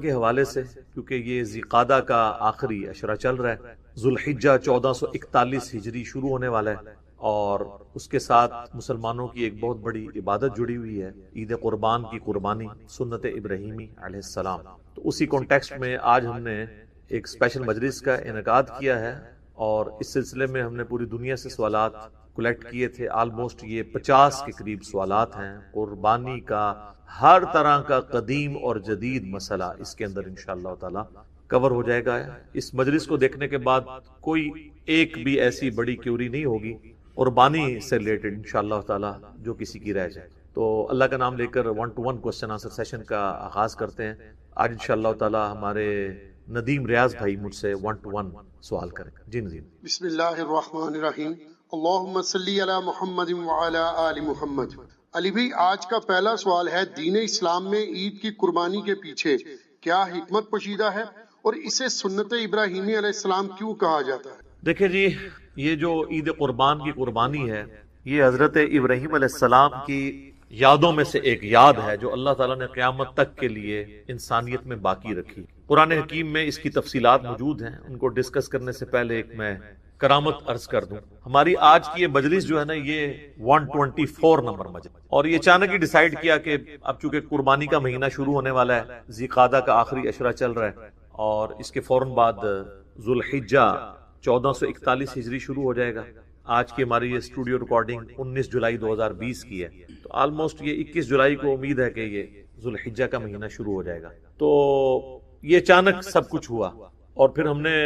کے حوالے سے، کیونکہ یہ ذیقعدہ کا آخری عشرہ چل رہا ہے، ذوالحجہ 1441 ہجری شروع ہونے والا ہے، اور اس کے ساتھ مسلمانوں کی ایک بہت بڑی عبادت جڑی ہوئی ہے، عید قربان کی قربانی، سنت ابراہیمی علیہ السلام۔ تو اسی کانٹیکسٹ میں آج ہم نے ایک اسپیشل مجلس کا انعقاد کیا ہے، اور اس سلسلے میں ہم نے پوری دنیا سے سوالات کلیکٹ کیے تھے۔ آلموسٹ یہ 50 کے قریب سوالات ہیں۔ قربانی کا ہر طرح کا قدیم اور جدید مسئلہ اس کے اندر انشاءاللہ تعالی کور ہو جائے گا۔ اس مجلس کو دیکھنے کے بعد کوئی ایک بھی ایسی بڑی کیوری نہیں ہوگی قربانی سے ریلیٹڈ انشاءاللہ تعالی جو کسی کی رہ جائے۔ تو اللہ کا نام لے کر 1 to 1 کوسچن آنسر سیشن کا آغاز کرتے ہیں۔ آج انشاءاللہ تعالی ہمارے ندیم ریاض بھائی مجھ سے 1 to 1 سوال کریں۔ جی ندیم۔ بسم اللہ الرحمن الرحیم، اللہم صلی علی محمد وعلی آل محمد۔ علی بھائی، آج کا پہلا سوال ہے، دین اسلام میں عید کی قربانی کے پیچھے کیا حکمت پوشیدہ ہے، اور اسے سنت ابراہیمی علیہ السلام کیوں کہا جاتا ہے؟ دیکھیں جی، یہ جو عید قربان کی قربانی ہے، یہ حضرت ابراہیم علیہ السلام کی یادوں میں سے ایک یاد ہے جو اللہ تعالیٰ نے قیامت تک کے لیے انسانیت میں باقی رکھی۔ قرآن حکیم میں اس کی تفصیلات موجود ہیں، ان کو ڈسکس کرنے سے پہلے ایک میں کرامت عرض کر دوں۔ ہماری آج کی یہ مجلس جو ہے نا، یہ 124 نمبر مجلس، اور یہ اچانک ہی ڈیسائیڈ کیا کہ اب چونکہ قربانی کا مہینہ شروع ہونے والا ہے، ذیقعدہ کا آخری عشرہ چل رہا ہے، اور اس کے فوراً بعد ذوالحجہ 1441 ہجری شروع ہو جائے گا۔ آج کی ہماری یہ اسٹوڈیو ریکارڈنگ 19 جولائی 2020 کی ہے، تو آلموسٹ یہ 21 جولائی کو امید ہے کہ یہ ذوالحجہ کا مہینہ شروع ہو جائے گا۔ تو یہ اچانک سب کچھ ہوا، اور پھر ہم نے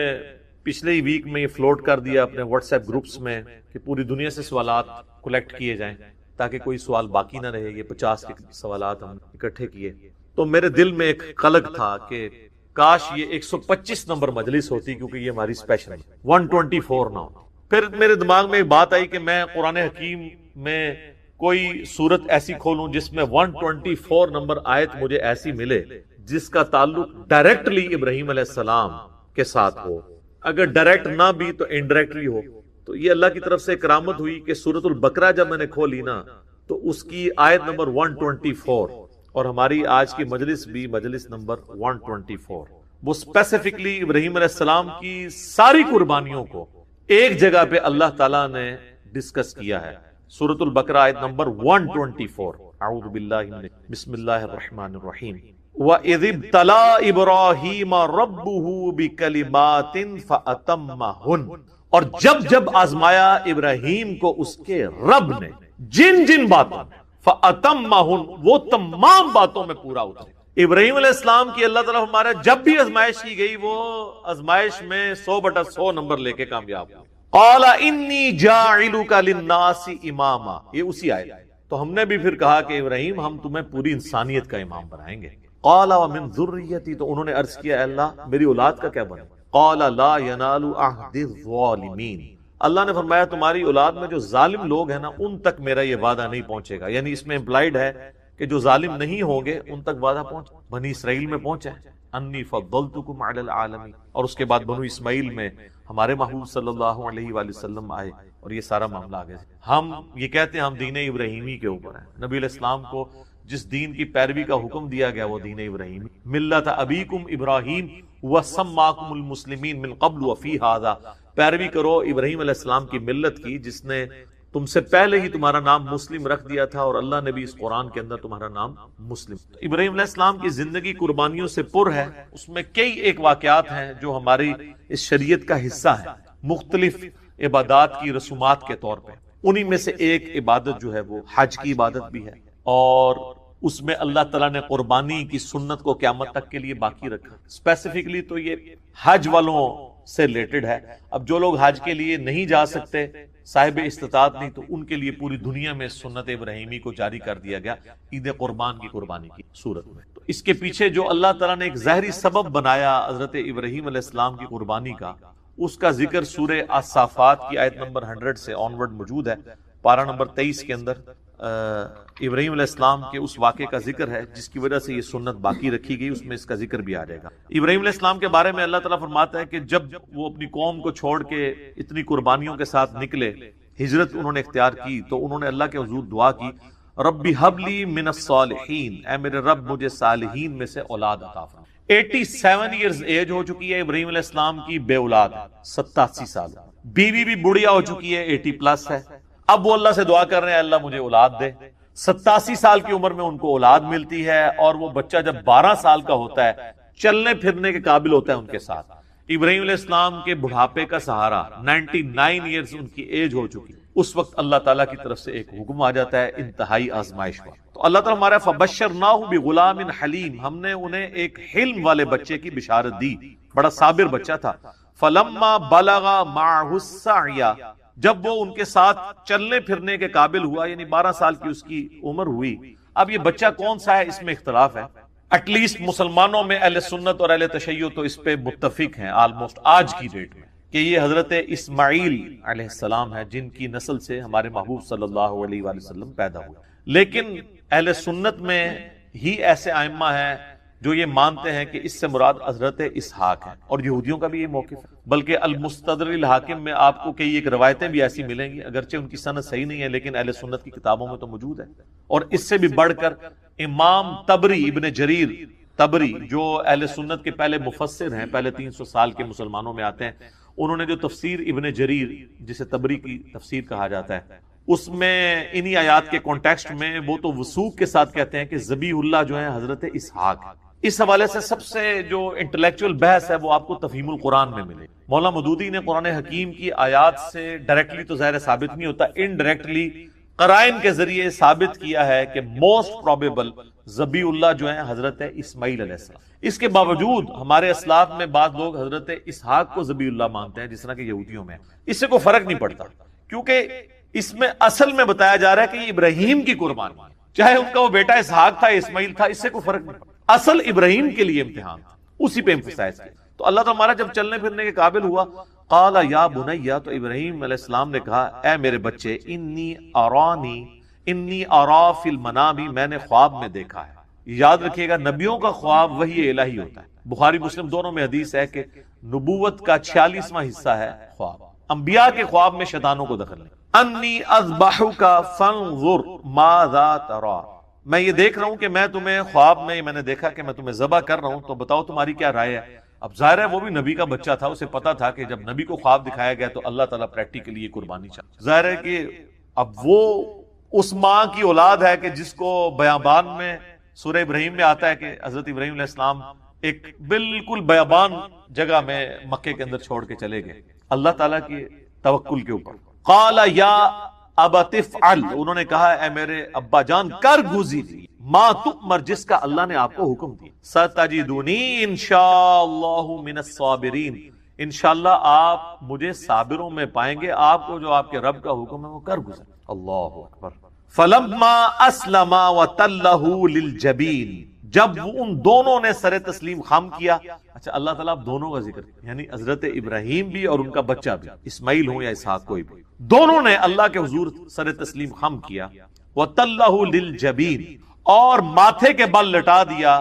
پچھلے ہی ویک میں یہ فلوٹ کر دیا اپنے واٹس ایپ گروپس میں کہ پوری دنیا سے سوالات کلیکٹ کیے جائیں تاکہ کوئی سوال باقی نہ رہے۔ یہ 50 کے سوالات ہم اکٹھے کیے، تو میرے دل میں ایک قلق تھا کہ کاش یہ 125 نمبر مجلس ہوتی، کیونکہ یہ ہماری اسپیشل 124 نہ ہو۔ پھر میرے دماغ میں ایک بات آئی کہ میں قرآن حکیم میں کوئی صورت ایسی کھولوں جس میں 124 نمبر آیت مجھے ایسی ملے جس کا تعلق ڈائریکٹلی ابراہیم علیہ السلام کے ساتھ ہو، اگر ڈائریکٹ نہ بھی تو انڈائریکٹلی ہو۔ تو یہ اللہ کی طرف سے کرامت ہوئی کہ سورۃ البقرہ جب میں نے کھولی نا، تو اس کی آیت نمبر 124، اور ہماری آج کی مجلس بھی مجلس نمبر 124، وہ اسپیسیفکلی ابراہیم علیہ السلام کی ساری قربانیوں کو ایک جگہ پہ اللہ تعالیٰ نے ڈسکس کیا ہے۔ سورۃ البقرہ آیت نمبر 124، اعوذ باللہ من بسم اللہ الرحمن الرحیم، وَإِذِ ابْتَلَىٰ إِبْرَاهِيمَ رَبُّهُ بِكَلِمَاتٍ فَأَتَمَّهُنَّ، اور جب آزمایا ابراہیم کو اس کے رب نے جن باتوں، فَأَتَمَّهُنَّ، وہ تمام باتوں میں پورا اترے۔ ابراہیم علیہ السلام کی اللہ تعالیٰ ہمارا جب بھی آزمائش کی گئی، وہ آزمائش میں 100/100 نمبر لے کے کامیاب ہوا۔ قَالَ إِنِّي جَاعِلُكَ لِلنَّاسِ إِمَامًا، یہ اسی آیت ہے۔ تو ہم نے بھی پھر کہا کہ ابراہیم، ہم تمہیں پوری انسانیت کا امام بنائیں گے۔ قَالَ وَمِن ذُرِّيَّتِي، تو انہوں نے عرض کیا، اے اللہ میری اولاد کا کیا بنے؟ قَالَ لَا يَنَالُ عَهْدِ الظَّالِمِينَ، اللہ نے فرمایا تمہاری اولاد میں جو ظالم لوگ ہیں نا، ان تک میرا یہ وعدہ نہیں پہنچے گا۔ یعنی اس میں امپلائیڈ ہے کہ جو ظالم نہیں ہوں گے ان تک وعدہ پہنچ، بنی اسرائیل میں پہنچا ہے، انی فضلتکم علی العالمین، اور اس کے بعد بنو اسماعیل میں ہمارے محبوب صلی اللہ علیہ وآلہ وسلم آئے، اور یہ سارا معاملہ آگے۔ ہم یہ کہتے ہیں ہم دین ابراہیمی کے اوپر ہیں۔ نبی علیہ السلام کو جس دین کی پیروی کا حکم دیا گیا وہ دین ابراہیمی، ملت ابیکم ابراہیم وسماکم المسلمین من قبل وفی ھذا، پیروی کرو ابراہیم علیہ السلام کی ملت کی جس نے تم سے پہلے ہی تمہارا نام مسلم رکھ دیا تھا، اور اللہ نے بھی اس قرآن کے اندر تمہارا نام مسلم۔ ابراہیم علیہ السلام کی زندگی قربانیوں سے پر ہے، اس میں کئی ایک واقعات ہیں جو ہماری اس شریعت کا حصہ ہیں، مختلف عبادات کی رسومات کے طور پہ۔ انہی میں سے ایک عبادت جو ہے وہ حج کی عبادت بھی ہے، اور اس میں اللہ تعالیٰ نے قربانی کی سنت کو قیامت تک کے لیے باقی رکھا۔ اسپیسیفکلی تو یہ حج والوں سے ریلیٹڈ ہے۔ اب جو لوگ حج کے لیے نہیں جا سکتے، صاحب استطاعت نہیں، تو ان کے لیے پوری دنیا میں سنت ابراہیمی کو جاری کر دیا گیا عید قربان کی قربانی کی صورت میں۔ تو اس کے پیچھے جو اللہ تعالیٰ نے ایک ظاہری سبب بنایا حضرت ابراہیم علیہ السلام کی قربانی کا، اس کا ذکر سورہ الصافات کی آیت نمبر 100 سے آنورڈ موجود ہے۔ پارہ نمبر 23 کے اندر ابراہیم علیہ السلام کے اس واقعے کا ذکر ہے جس کی وجہ سے یہ سنت باقی رکھی گئی، اس میں اس کا ذکر بھی آ جائے گا۔ ابراہیم علیہ السلام کے بارے میں اللہ تعالیٰ فرماتا ہے کہ جب وہ اپنی قوم کو چھوڑ کے اتنی قربانیوں کے ساتھ نکلے، ہجرت انہوں نے اختیار کی، تو انہوں نے اللہ کے حضور دعا کی، ربی حب لی من الصالحین، اے میرے رب مجھے صالحین میں سے اولاد عطا فرما۔ 87 ایئرز ایج ہو چکی ہے ابراہیم علیہ السلام کی، بے اولاد ہے، 87 سال، بیوی بھی بڑھیا ہو چکی ہے، 80 پلس ہے۔ اب وہ اللہ سے دعا کر رہے ہیں اللہ مجھے اولاد دے۔ 87 سال کی عمر میں ان کو اولاد ملتی ہے، اور وہ بچہ جب 12 سال کا ہوتا ہے، چلنے پھرنے کے قابل ہوتا ہے ان کے ساتھ۔ ابراہیم علیہ السلام کے بڑھاپے کا سہارا، 99 ایئرز ان کی ایج ہو چکی، اس وقت اللہ تعالیٰ کی طرف سے ایک حکم آ جاتا ہے انتہائی آزمائش کا۔ تو اللہ تعالیٰ ہمارا فبشرناہ بغلام حلیم، ہم نے انہیں ایک حلم والے بچے کی بشارت دی، بڑا صابر بچہ تھا۔ فلما بلغ معہ السعی، جب وہ ان کے ساتھ چلنے پھرنے کے قابل ہوا، یعنی 12 سال کی اس کی عمر ہوئی۔ اب یہ بچہ کون سا ہے اس میں اختلاف ہے، ایٹ لیسٹ مسلمانوں میں اہل سنت اور اہل تشیع تو اس پہ متفق ہیں آلموسٹ آج کی ڈیٹ میں، کہ یہ حضرت اسماعیل علیہ السلام ہے، جن کی نسل سے ہمارے محبوب صلی اللہ علیہ وآلہ وسلم پیدا ہوئے۔ لیکن اہل سنت میں ہی ایسے ائمہ ہیں جو یہ مانتے ہیں کہ اس سے مراد حضرت اسحاق ہے، اور یہودیوں کا بھی یہ موقف ہے۔ بلکہ المستدرک الحاکم میں آپ کو کئی ایک روایتیں بھی ایسی ملیں گی، اگرچہ ان کی سند صحیح نہیں ہے لیکن اہل سنت کی کتابوں میں تو موجود ہے۔ اور اس سے بھی بڑھ کر امام طبری، ابن جریر طبری، جو اہل سنت کے پہلے مفسر ہیں، پہلے 300 سال کے مسلمانوں میں آتے ہیں، انہوں نے جو تفسیر ابن جریر جسے طبری کی تفسیر کہا جاتا ہے، اس میں انہی آیات کے کانٹیکسٹ میں وہ تو وثوق کے ساتھ کہتے ہیں کہ ذبیح اللہ جو ہے حضرت اسحاق ہے۔ اس حوالے سے سب سے جو انٹلیکچوئل بحث ہے وہ آپ کو تفہیم القرآن میں ملے۔ مولانا مودودی نے قرآن حکیم کی آیات سے ڈائریکٹلی تو ظاہر ثابت نہیں ہوتا، انڈائریکٹلی قرائن کے ذریعے ثابت کیا ہے کہ موسٹ پروبیبل ذبیح اللہ جو ہیں حضرت اسماعیل علیہ السلام۔ اس کے باوجود ہمارے اسلاف میں بعض لوگ حضرت اسحاق کو ذبیح اللہ مانتے ہیں، جس طرح کہ یہودیوں میں۔ اس سے کوئی فرق نہیں پڑتا، کیونکہ اس میں اصل میں بتایا جا رہا ہے کہ یہ ابراہیم کی قربانی ہے، چاہے ان کا وہ بیٹا اسحاق تھا، اسماعیل تھا، اس سے کوئی فرق نہیں پڑتا، اصل ابراہیم کے لیے امتحان تھا، اسی پہ ایمفسائز کیا۔ تو اللہ تعالیٰ ہمارا جب چلنے پھرنے کے قابل ہوا، قال یا بنی، تو ابراہیم علیہ السلام نے کہا اے میرے بچے، انی ارا فی المنام، میں نے خواب میں دیکھا ہے۔ یاد رکھیے گا نبیوں کا خواب وحی الہی ہوتا ہے، بخاری مسلم دونوں میں حدیث ہے کہ نبوت کا 46واں حصہ ہے خواب، انبیاء کے خواب میں شیطانوں کو دخل نہیں۔ انی اذبحک فانظر ماذا ترى، میں یہ دیکھ رہا ہوں کہ میں تمہیں خواب میں نے دیکھا کہ میں تمہیں ذبح کر رہا ہوں، تو بتاؤ تمہاری کیا رائے ہے۔ اب ظاہر ہے وہ بھی نبی کا بچہ تھا، اسے پتا تھا کہ جب نبی کو خواب دکھایا گیا تو اللہ تعالیٰ پریکٹیکلی یہ قربانی چاہتا۔ ظاہر ہے کہ اب وہ اس ماں کی اولاد ہے کہ جس کو بیابان میں سورہ ابراہیم میں آتا ہے کہ حضرت ابراہیم علیہ السلام ایک بالکل بیابان جگہ میں مکے کے اندر چھوڑ کے چلے گئے اللہ تعالیٰ کی توکل کے اوپر۔ قال یا ابت افعل، انہوں نے کہا اے میرے ابا جان کر گزری ما تؤمر، جس کا اللہ نے آپ کو حکم دیا۔ ستجدونی انشاءاللہ من الصابرین، انشاءاللہ آپ مجھے صابروں میں پائیں گے، آپ کو جو آپ کے رب کا حکم ہے وہ کر گزر۔ اللہ اکبر۔ فلما اسلما وتلہ للجبین، جب ان دونوں نے سر تسلیم خم کیا۔ اچھا اللہ تعالیٰ اب دونوں کا ذکر، یعنی حضرت ابراہیم بھی اور ان کا بچہ بھی، اسماعیل ہوں یا اسحاق کوئی بھی، دونوں نے اللہ کے حضور سر تسلیم خم کیا۔ وَتَلَّهُ لِلْجَبِينِ، اور ماتھے کے بل لٹا دیا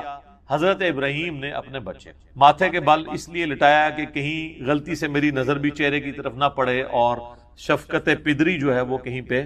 حضرت ابراہیم نے اپنے بچے۔ ماتھے کے بل اس لیے لٹایا کہ کہیں غلطی سے میری نظر بھی چہرے کی طرف نہ پڑے اور شفقت پدری جو ہے وہ کہیں پہ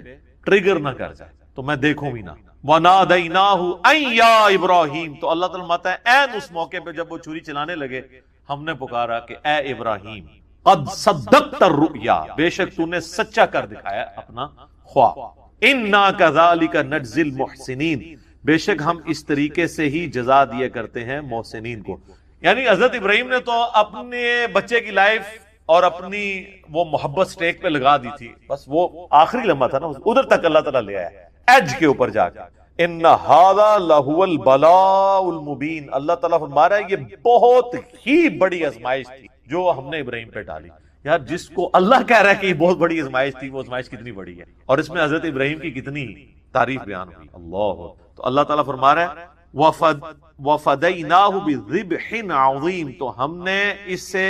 ٹریگر نہ کر جائے، تو میں دیکھوں بھی نہ۔ وَنَادَيْنَاهُ أَن يَا إِبْرَاهِيمُ، تو اللہ تعالیٰ ماتا ہے این اس موقع پہ جب وہ چھری چلانے لگے، ہم نے پکارا کہ اے ابراہیم قد صدقت الرؤیا، بے شک تو نے سچا کر دکھایا اپنا خواب۔ انا کذالک نجزی المحسنین، بے شک ہم اس طریقے سے ہی جزا دیا کرتے ہیں محسنین کو۔ یعنی حضرت ابراہیم نے تو اپنے بچے کی لائف اور اپنی وہ محبت سٹیک پہ لگا دی تھی، بس وہ آخری لمحہ تھا نا، ادھر تک اللہ تعالیٰ لے آیا ایج کے اوپر جا کے۔ ان ھذا لہو البلاء المبین، اللہ تعالیٰ فرما رہا ہے یہ بہت ہی بڑی آزمائش تھی جو ہم نے ابراہیم پہ ڈالی۔ یار جس کو اللہ کہہ رہا ہے کہ یہ بہت بڑی آزمائش تھی، وہ آزمائش کتنی بڑی ہے، اور اس میں حضرت ابراہیم کی کتنی تعریف بیان ہوئی۔ اللہ، تو اللہ تعالیٰ فرما رہا ہے وَفَدَيْنَاهُ بِذِبْحٍ عَظِيمٍ، تو ہم نے اس سے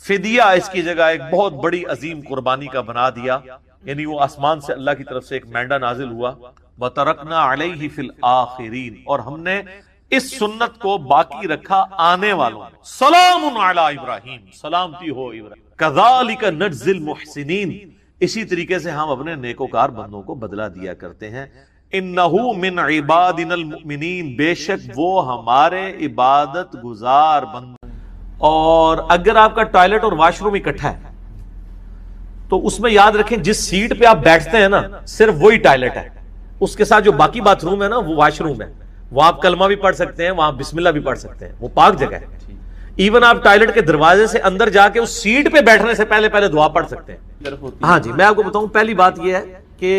فدیہ اس کی جگہ ایک بہت بڑی عظیم قربانی کا بنا دیا، یعنی وہ آسمان سے اللہ کی طرف سے ایک مینڈا نازل ہوا۔ وَتَرَكْنَا عَلَيْهِ فِي الْآخِرِينَ، اور ہم نے اس سنت کو باقی رکھا آنے والوں میں۔ سلام علی ابراہیم، سلامتی ہو ابراہیم۔ کذالک نجزی المحسنین، اسی طریقے سے ہم اپنے نیکوکار بندوں کو بدلہ دیا کرتے ہیں۔ انہو من عبادنا المؤمنین، بے شک وہ ہمارے عبادت گزار بندے۔ اور اگر آپ کا ٹوائلٹ اور واش روم اکٹھا ہے تو اس میں یاد رکھیں جس سیٹ پہ آپ بیٹھتے ہیں نا صرف وہی ٹوائلٹ ہے، اس کے ساتھ جو باقی باتھ روم ہے نا وہ واش روم ہے، وہاں آپ کلمہ بھی پڑھ سکتے ہیں، وہاں بسم اللہ بھی پڑھ سکتے ہیں، وہ پاک جگہ ہے۔ ایون آپ ٹوائلٹ کے دروازے سے اندر جا کے اس سیٹ پہ بیٹھنے سے پہلے دعا پڑھ سکتے ہیں۔ ہاں جی، میں آپ کو بتاؤں، پہلی بات یہ ہے کہ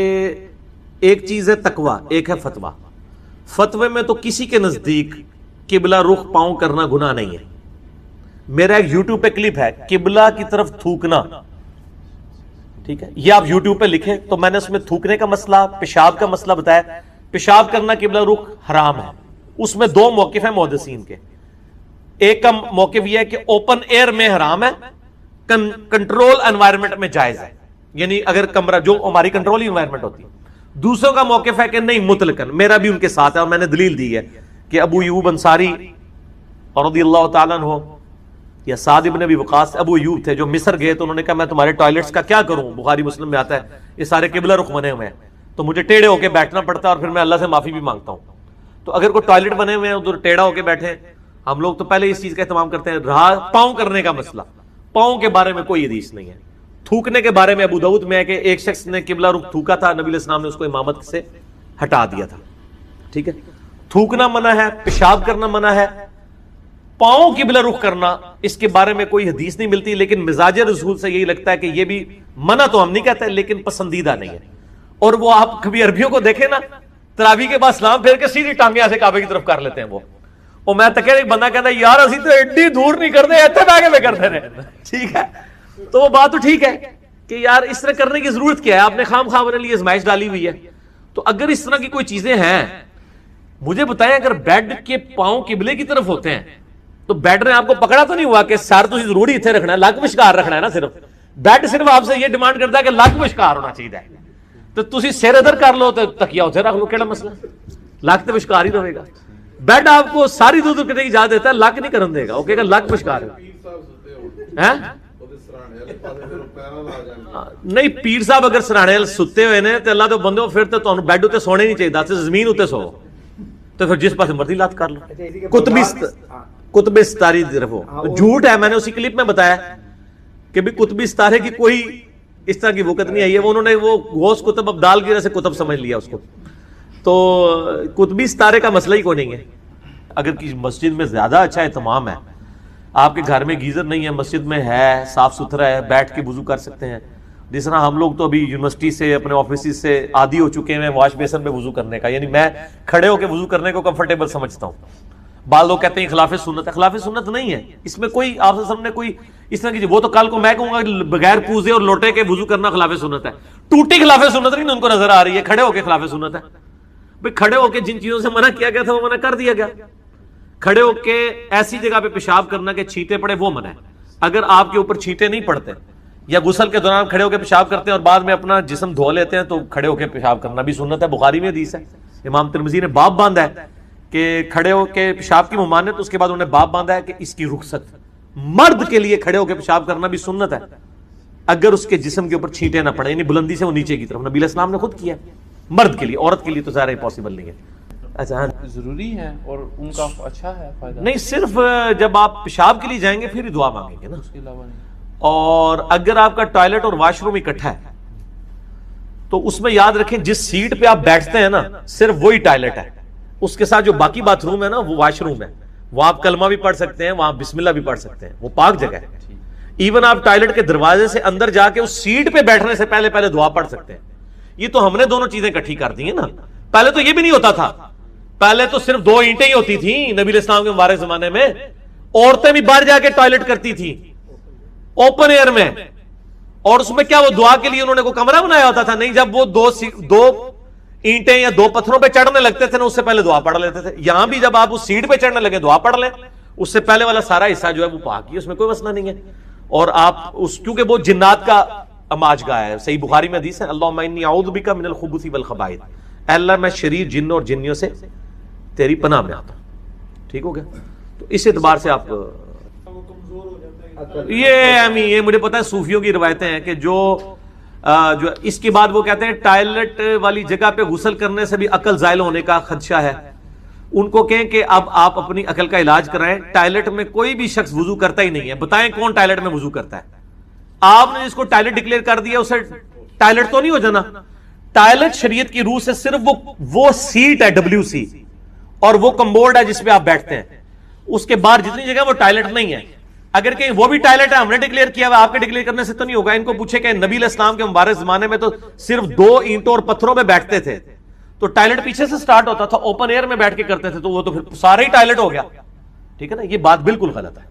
ایک چیز ہے تقوی، ایک ہے فتویٰ۔ فتوے میں تو کسی کے نزدیک قبلہ رخ پاؤں کرنا گناہ نہیں ہے۔ میرا ایک یوٹیوب پہ کلپ ہے قبلہ کی طرف تھوکنا، ٹھیک ہے، یہ آپ یوٹیوب پہ لکھیں تو میں نے اس میں تھوکنے کا مسئلہ، پیشاب کا مسئلہ بتایا۔ پیشاب کرنا قبلہ رخ حرام ہے، اس میں دو موقف ہیں محدثین کے۔ ایک کا موقف یہ ہے کہ اوپن ایئر میں حرام ہے، کنٹرول انوائرمنٹ میں جائز ہے، یعنی اگر کمرہ جو ہماری کنٹرول انوائرمنٹ ہوتی ہے۔ دوسروں کا موقف ہے کہ نہیں مطلقاً، میرا بھی ان کے ساتھ ہے اور میں نے دلیل دی ہے کہ ابو ایوب انصاری رضی اللہ تعالیٰ عنہ یا سعد ابن ابی وقاص ابو ایوب تھے جو مصر گئے تو انہوں نے کہا میں تمہارے ٹوائلٹس کا کیا کروں، بخاری مسلم میں آتا ہے یہ سارے قبلہ رخ بنے ہوئے ہیں تو مجھے ٹیڑھے ہو کے بیٹھنا پڑتا ہے اور پھر میں اللہ سے معافی بھی مانگتا ہوں۔ تو اگر کوئی ٹوائلٹ بنے ہوئے ہیں ادھر ٹیڑھا ہو کے بیٹھے، ہم لوگ تو پہلے اس چیز کا اہتمام کرتے ہیں۔ رہا پاؤں کرنے کا مسئلہ، پاؤں کے بارے میں کوئی حدیث نہیں ہے۔ تھوکنے کے بارے میں ابو داؤد میں ہے کہ ایک شخص نے قبلہ رخ تھوکا تھا، نبی علیہ السلام نے اس کو امامت سے ہٹا دیا تھا، ٹھیک ہے۔ تھوکنا منع ہے، پیشاب کرنا منع ہے، پاؤں قبلہ رخ کرنا اس کے بارے میں کوئی حدیث نہیں ملتی، لیکن مزاج رسول سے یہی لگتا ہے کہ یہ بھی منع تو ہم نہیں کہتے لیکن پسندیدہ نہیں ہے۔ اور وہ آپ کبھی عربیوں کو دیکھیں نا، تراویح کے بعد سلام پھیر کے سیدھی ٹانگیں ایسے کعبے کی طرف کر لیتے ہیں وہ میں تک ایک بندہ کہتا ہے یار اسی تو ایڈی دور نہیں کرتے ایتھے بیٹھ کے کرتے رہے، ٹھیک ہے۔ تو وہ بات تو ٹھیک ہے کہ یار اس طرح کرنے کی ضرورت کیا ہے، آپ نے خام خواہ اپنے لیے ازمائش ڈالی ہوئی ہے۔ تو اگر اس طرح کی کوئی چیزیں ہیں مجھے بتائیں، اگر بیڈ کے پاؤں قبلے کی طرف ہوتے ہیں تو بیڈ نے آپ کو پکڑا تو نہیں ہوا کہ سر تو ضروری اتنے رکھنا ہے، لک مشکار رکھنا ہے نا، صرف بیڈ صرف آپ سے یہ ڈیمانڈ کرتا ہے کہ لک مشکار ہونا چاہیے، تو تسی سر ادھر کر لو تو تکیا اتنے رکھ لو، کیڑا مسئلہ، لک تو مشکار ہی رہے گا۔ بیڈ آپ کو ساری دور کرنے کی اجازت دیتا ہے، لک نہیں کرن دے گا، وہ کہے گا لک مشکار ہے۔ نہیں پیر صاحب اگر سرانے ستے ہوئے نے تو اللہ تو بندے پھر تو تانوں بیڈ تے سونے نہیں چاہیے، زمین تے سو، تو پھر جس پاس مرضی لات کر لو۔ قطب ستاری کی طرف ہو، جھوٹ ہے، میں نے اسی کلپ میں بتایا کہ بھی قطب ستارے کی کوئی اس طرح کی وقت نہیں آئی ہے، انہوں نے وہ غوث قطب ابدال کی وجہ سے قطب سمجھ لیا اس کو، تو قطبی ستارے کا مسئلہ ہی کوئی نہیں ہے۔ اگر کسی مسجد میں زیادہ اچھا اہتمام ہے، آپ کے گھر میں گیزر نہیں ہے، مسجد میں ہے، صاف ستھرا ہے، بیٹھ کے وضو کر سکتے ہیں، جس طرح ہم لوگ تو ابھی یونیورسٹی سے اپنے آفیسز سے عادی ہو چکے ہیں واش بیسن میں وضو کرنے کا، یعنی میں کھڑے ہو کے وضو کرنے کو کمفرٹیبل سمجھتا ہوں۔ بعض لوگ کہتے ہیں خلاف سنت ہے، خلاف سنت نہیں ہے، اس میں کوئی آپ سے سامنے کوئی اس طرح کی وہ تو کل کو میں کہوں گا بغیر پوزے اور لوٹے کے وضو کرنا خلاف سنت ہے، ٹوٹی خلاف سنت نہیں ان کو نظر آ رہی ہے، کھڑے ہو کے خلاف سنت ہے۔ بھئی کھڑے ہو کے جن چیزوں سے منع کیا گیا تھا وہ منع کر دیا گیا، کھڑے ہو کے ایسی جگہ پہ پیشاب کرنا کہ چھینٹے پڑے وہ منع ہے۔ اگر آپ کے اوپر چھینٹے نہیں پڑتے یا غسل کے دوران کھڑے ہو کے پیشاب کرتے ہیں اور بعد میں اپنا جسم دھو لیتے ہیں تو کھڑے ہو کے پیشاب کرنا بھی سنت ہے، بخاری میں حدیث ہے، امام ترمذی نے باب باندھا ہے کہ کھڑے ہو کے پیشاب کی ممانعت، اس کے بعد انہوں نے باب باندھا ہے کہ اس کی رخصت، مرد کے لیے کھڑے ہو کے پیشاب کرنا بھی سنت ہے اگر اس کے جسم کے اوپر چھینٹے نہ پڑے، یعنی بلندی سے وہ نیچے کی طرف، نبی علیہ السلام نے خود کیا مرد کے لیے، عورت کے لیے تو ظاہر امپاسبل نہیں ہے۔ اچھا ضروری ہے اور ان کا اچھا ہے فائدہ نہیں، صرف جب آپ پیشاب کے لیے جائیں گے پھر ہی دعا مانگیں گے نا، اس کے علاوہ نہیں۔ اور اگر آپ کا ٹوائلٹ اور واش روم اکٹھا ہے تو اس میں یاد رکھیں جس سیٹ پہ آپ بیٹھتے ہیں نا صرف وہی ٹوائلٹ ہے، اس کے ساتھ جو باقی باتھ روم ہے نا وہ واش روم ہے، وہاں آپ کلمہ بھی پڑھ سکتے ہیں، وہاں بسم اللہ بھی پڑھ سکتے ہیں، وہ پاک جگہ ہے۔ ایون آپ ٹوائلٹ کے دروازے سے اندر جا کے اس سیٹ پہ بیٹھنے سے پہلے دعا پڑھ سکتے ہیں۔ یہ تو ہم نے دونوں چیزیں اکٹھی کر دی ہیں نا، پہلے تو یہ بھی نہیں ہوتا تھا، پہلے تو صرف 2 اینٹیں ہی ہوتی تھیں نبی علیہ السلام کے مبارک زمانے میں، عورتیں بھی باہر جا کے ٹوائلٹ کرتی تھی اوپن ایئر میں، اور اس میں کیا وہ دعا کے لیے انہوں نے کوئی کمرہ بنایا ہوتا تھا؟ نہیں، جب وہ 2 اینٹیں یا 2 پتھروں پہ چڑھنے لگتے تھے نا اس سے پہلے دعا پڑھ لیتے تھے۔ یہاں بھی جب آپ اس سیٹ پہ چڑھنے لگے دعا پڑھ لیں، اس سے پہلے والا سارا حصہ جو ہے وہ پاک ہی، اس میں کوئی مسئلہ نہیں ہے۔ اور آپ اس کیونکہ وہ جنات کا اماج گاہ ہے، صحیح بخاری میں حدیث ہے، اللہم انی اعوذ بک من الخبث والخبائث، اے اللہ میں شریر جنوں اور جنیوں سے تیری پناہ میں آتا ہوں، ٹھیک ہو گیا؟ تو اس اعتبار سے آپ یہ مجھے پتا ہے صوفیوں کی روایتیں ہیں کہ جو جو اس کے بعد وہ کہتے ہیں ٹائلٹ والی جگہ پہ غسل کرنے سے بھی عقل زائل ہونے کا خدشہ ہے. ان کو کہیں کہ اب آپ اپنی عقل کا علاج کرائیں. ٹائلٹ میں کوئی بھی شخص وضو کرتا ہی نہیں ہے. بتائیں کون ٹائلٹ میں وضو کرتا ہے؟ آپ نے جس کو ٹائلٹ ڈکلیئر کر دیا اسے ٹائلٹ تو نہیں ہو جانا. ٹائلٹ شریعت کی روح سے صرف وہ سیٹ ہے WC اور وہ کمبورڈ ہے جس پہ آپ بیٹھتے ہیں. اس کے باہر جتنی جگہ وہ ٹائلٹ نہیں ہے. اگر کہیں وہ بھی ٹائلٹ ہے ہم نے ڈکلیئر کیا ہوا آپ کے ڈکلیئر کرنے سے تو نہیں ہوگا. ان کو پوچھے کہ نبی علیہ السلام کے مبارک زمانے میں تو صرف 2 اینٹوں اور پتھروں پہ بیٹھتے تھے تو ٹائلٹ پیچھے سے سٹارٹ ہوتا تھا, اوپن ایئر میں بیٹھ کے کرتے تھے تو وہ تو پھر سارا ہی ٹائلٹ ہو گیا. ٹھیک ہے نا, یہ بات بالکل غلط ہے.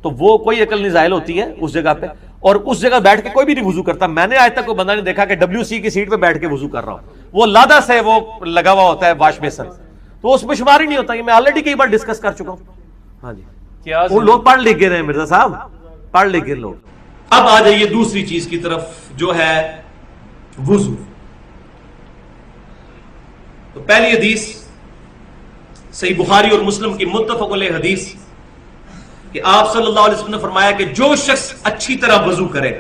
تو وہ کوئی عقل نہیں زائل ہوتی ہے اس جگہ پہ, اور اس جگہ بیٹھ کے کوئی بھی نہیں وضو کرتا. میں نے آج تک کوئی بندہ نہیں دیکھا کہ WC کی سیٹ پہ بیٹھ کے وضو کر رہا ہوں. وہ لادہ سے وہ لگا ہوا ہوتا ہے واش بیسن, تو اس میں شمار ہی نہیں ہوتا. یہ میں آلریڈی کئی بار ڈسکس کر چکا ہوں. ہاں جی, کیا وہ لوگ پڑھ لکھ گئے ہیں مرزا صاحب, پڑھ لکھ گئے لوگ. اب آ جائیے دوسری چیز کی طرف جو ہے وضو. تو پہلی حدیث صحیح بخاری اور مسلم کی متفق علیہ حدیث کہ آپ صلی اللہ علیہ وسلم نے فرمایا کہ جو شخص اچھی طرح وضو کرے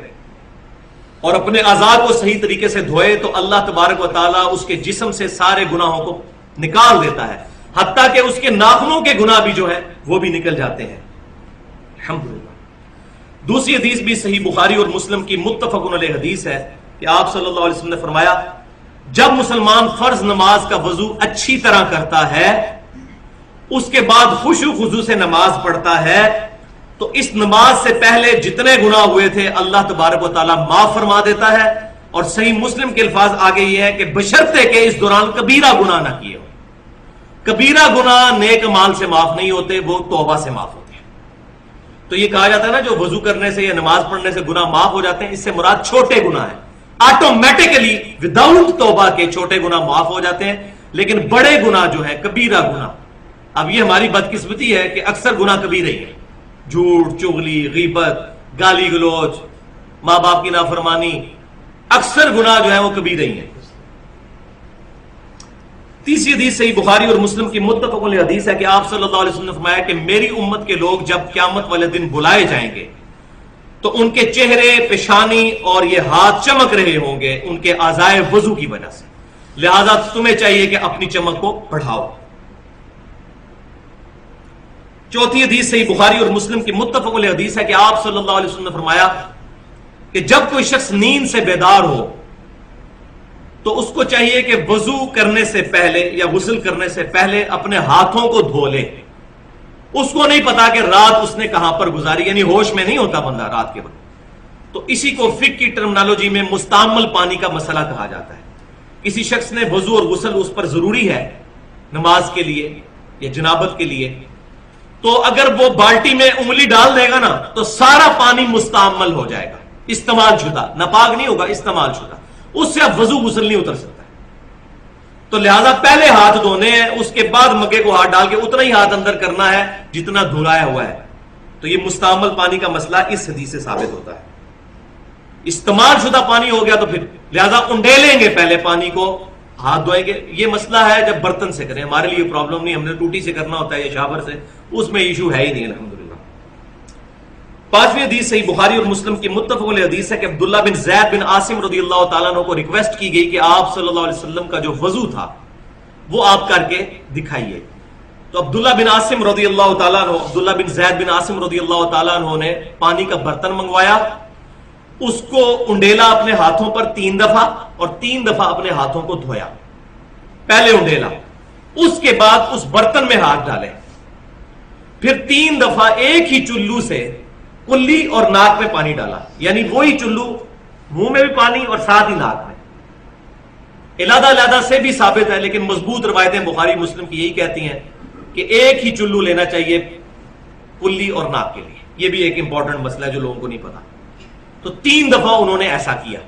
اور اپنے اعضاء کو صحیح طریقے سے دھوئے تو اللہ تبارک و تعالیٰ اس کے جسم سے سارے گناہوں کو نکال دیتا ہے, حتیٰ کہ اس کے ناخنوں کے گناہ بھی جو ہے وہ بھی نکل جاتے ہیں. الحمدللہ. دوسری حدیث بھی صحیح بخاری اور مسلم کی متفق علیہ حدیث ہے کہ آپ صلی اللہ علیہ وسلم نے فرمایا جب مسلمان فرض نماز کا وضو اچھی طرح کرتا ہے اس کے بعد خشوع خضوع سے نماز پڑھتا ہے تو اس نماز سے پہلے جتنے گناہ ہوئے تھے اللہ تبارک و تعالیٰ معاف فرما دیتا ہے. اور صحیح مسلم کے الفاظ آگے یہ ہے کہ بشرطے کہ اس دوران کبیرہ گناہ نہ کیے ہو. کبیرہ گناہ نیک مال سے معاف نہیں ہوتے, وہ توبہ سے معاف ہوتے ہیں. تو یہ کہا جاتا ہے نا جو وضو کرنے سے یا نماز پڑھنے سے گناہ معاف ہو جاتے ہیں, اس سے مراد چھوٹے گناہ ہیں. آٹومیٹکلی وداؤٹ توبہ کے چھوٹے گناہ معاف ہو جاتے ہیں, لیکن بڑے گناہ جو ہے کبیرہ گناہ, اب یہ ہماری بدقسمتی ہے کہ اکثر گناہ کبیرہ ہی ہیں. جھوٹ, چغلی, غیبت, گالی گلوچ, ماں باپ کی نافرمانی, اکثر گناہ جو ہے وہ کبیرہ ہی ہیں. تیسری حدیث صحیح بخاری اور مسلم کی متفق علیہ حدیث ہے کہ آپ صلی اللہ علیہ وسلم نے فرمایا کہ میری امت کے لوگ جب قیامت والے دن بلائے جائیں گے تو ان کے چہرے, پیشانی اور یہ ہاتھ چمک رہے ہوں گے ان کے اعضائے وضو کی وجہ سے, لہذا تمہیں چاہیے کہ اپنی چمک کو بڑھاؤ. چوتھی حدیث صحیح بخاری اور مسلم کی متفق علیہ حدیث ہے کہ آپ صلی اللہ علیہ وسلم نے فرمایا کہ جب کوئی شخص نیند سے بیدار ہو تو اس کو چاہیے کہ وضو کرنے سے پہلے یا غسل کرنے سے پہلے اپنے ہاتھوں کو دھو لے. اس کو نہیں پتا کہ رات اس نے کہاں پر گزاری, یعنی ہوش میں نہیں ہوتا بندہ رات کے وقت. تو اسی کو فقہ کی ٹرمنالوجی میں مستعمل پانی کا مسئلہ کہا جاتا ہے. کسی شخص نے وضو اور غسل اس پر ضروری ہے نماز کے لیے یا جنابت کے لیے, تو اگر وہ بالٹی میں انگلی ڈال دے گا نا تو سارا پانی مستعمل ہو جائے گا, استعمال شدہ, ناپاک نہیں ہوگا, استعمال شدہ. اس سے اب وضو غسل نہیں اتر سکتا. تو لہذا پہلے ہاتھ دھونے ہیں, اس کے بعد مگے کو ہاتھ ڈال کے اتنا ہی ہاتھ اندر کرنا ہے جتنا دھلایا ہوا ہے. تو یہ مستعمل پانی کا مسئلہ اس حدیث سے ثابت ہوتا ہے. استعمال شدہ پانی ہو گیا تو پھر لہذا انڈیلیں گے پہلے پانی کو, ہاتھ دھوئیں گے. یہ مسئلہ ہے جب برتن سے کریں, ہمارے لیے پرابلم نہیں, ہم نے ٹوٹی سے کرنا ہوتا ہے یا شاور سے, اس میں ایشو ہے ہی نہیں الحمدللہ. پانچویں حدیث صحیح بخاری اور مسلم کی متفق علیہ حدیث ہے کہ عبداللہ بن زید بن عاصم رضی اللہ تعالیٰ عنہ کو ریکویسٹ کی گئی کہ آپ صلی اللہ علیہ وسلم کا جو وضو تھا وہ آپ کر کے دکھائیے. تو عبداللہ بن عاصم رضی اللہ تعالیٰ عنہ, عبداللہ بن زید بن عاصم رضی اللہ تعالیٰ عنہ نے پانی کا برتن منگوایا, اس کو انڈیلا اپنے ہاتھوں پر 3 دفعہ اور 3 دفعہ اپنے ہاتھوں کو دھویا. پہلے انڈیلا, اس کے بعد اس برتن میں ہاتھ ڈالے, پھر 3 دفعہ ایک ہی چلو سے کلی اور ناک میں پانی ڈالا, یعنی وہی چلو منہ میں بھی پانی اور ساتھ ہی ناک میں. علیحدہ علیحدہ سے بھی ثابت ہے, لیکن مضبوط روایتیں بخاری مسلم کی یہی کہتی ہیں کہ ایک ہی چلو لینا چاہیے کلی اور ناک کے لیے. یہ بھی ایک امپورٹنٹ مسئلہ ہے جو لوگوں کو نہیں پتا. تو 3 دفعہ انہوں نے ایسا کیا.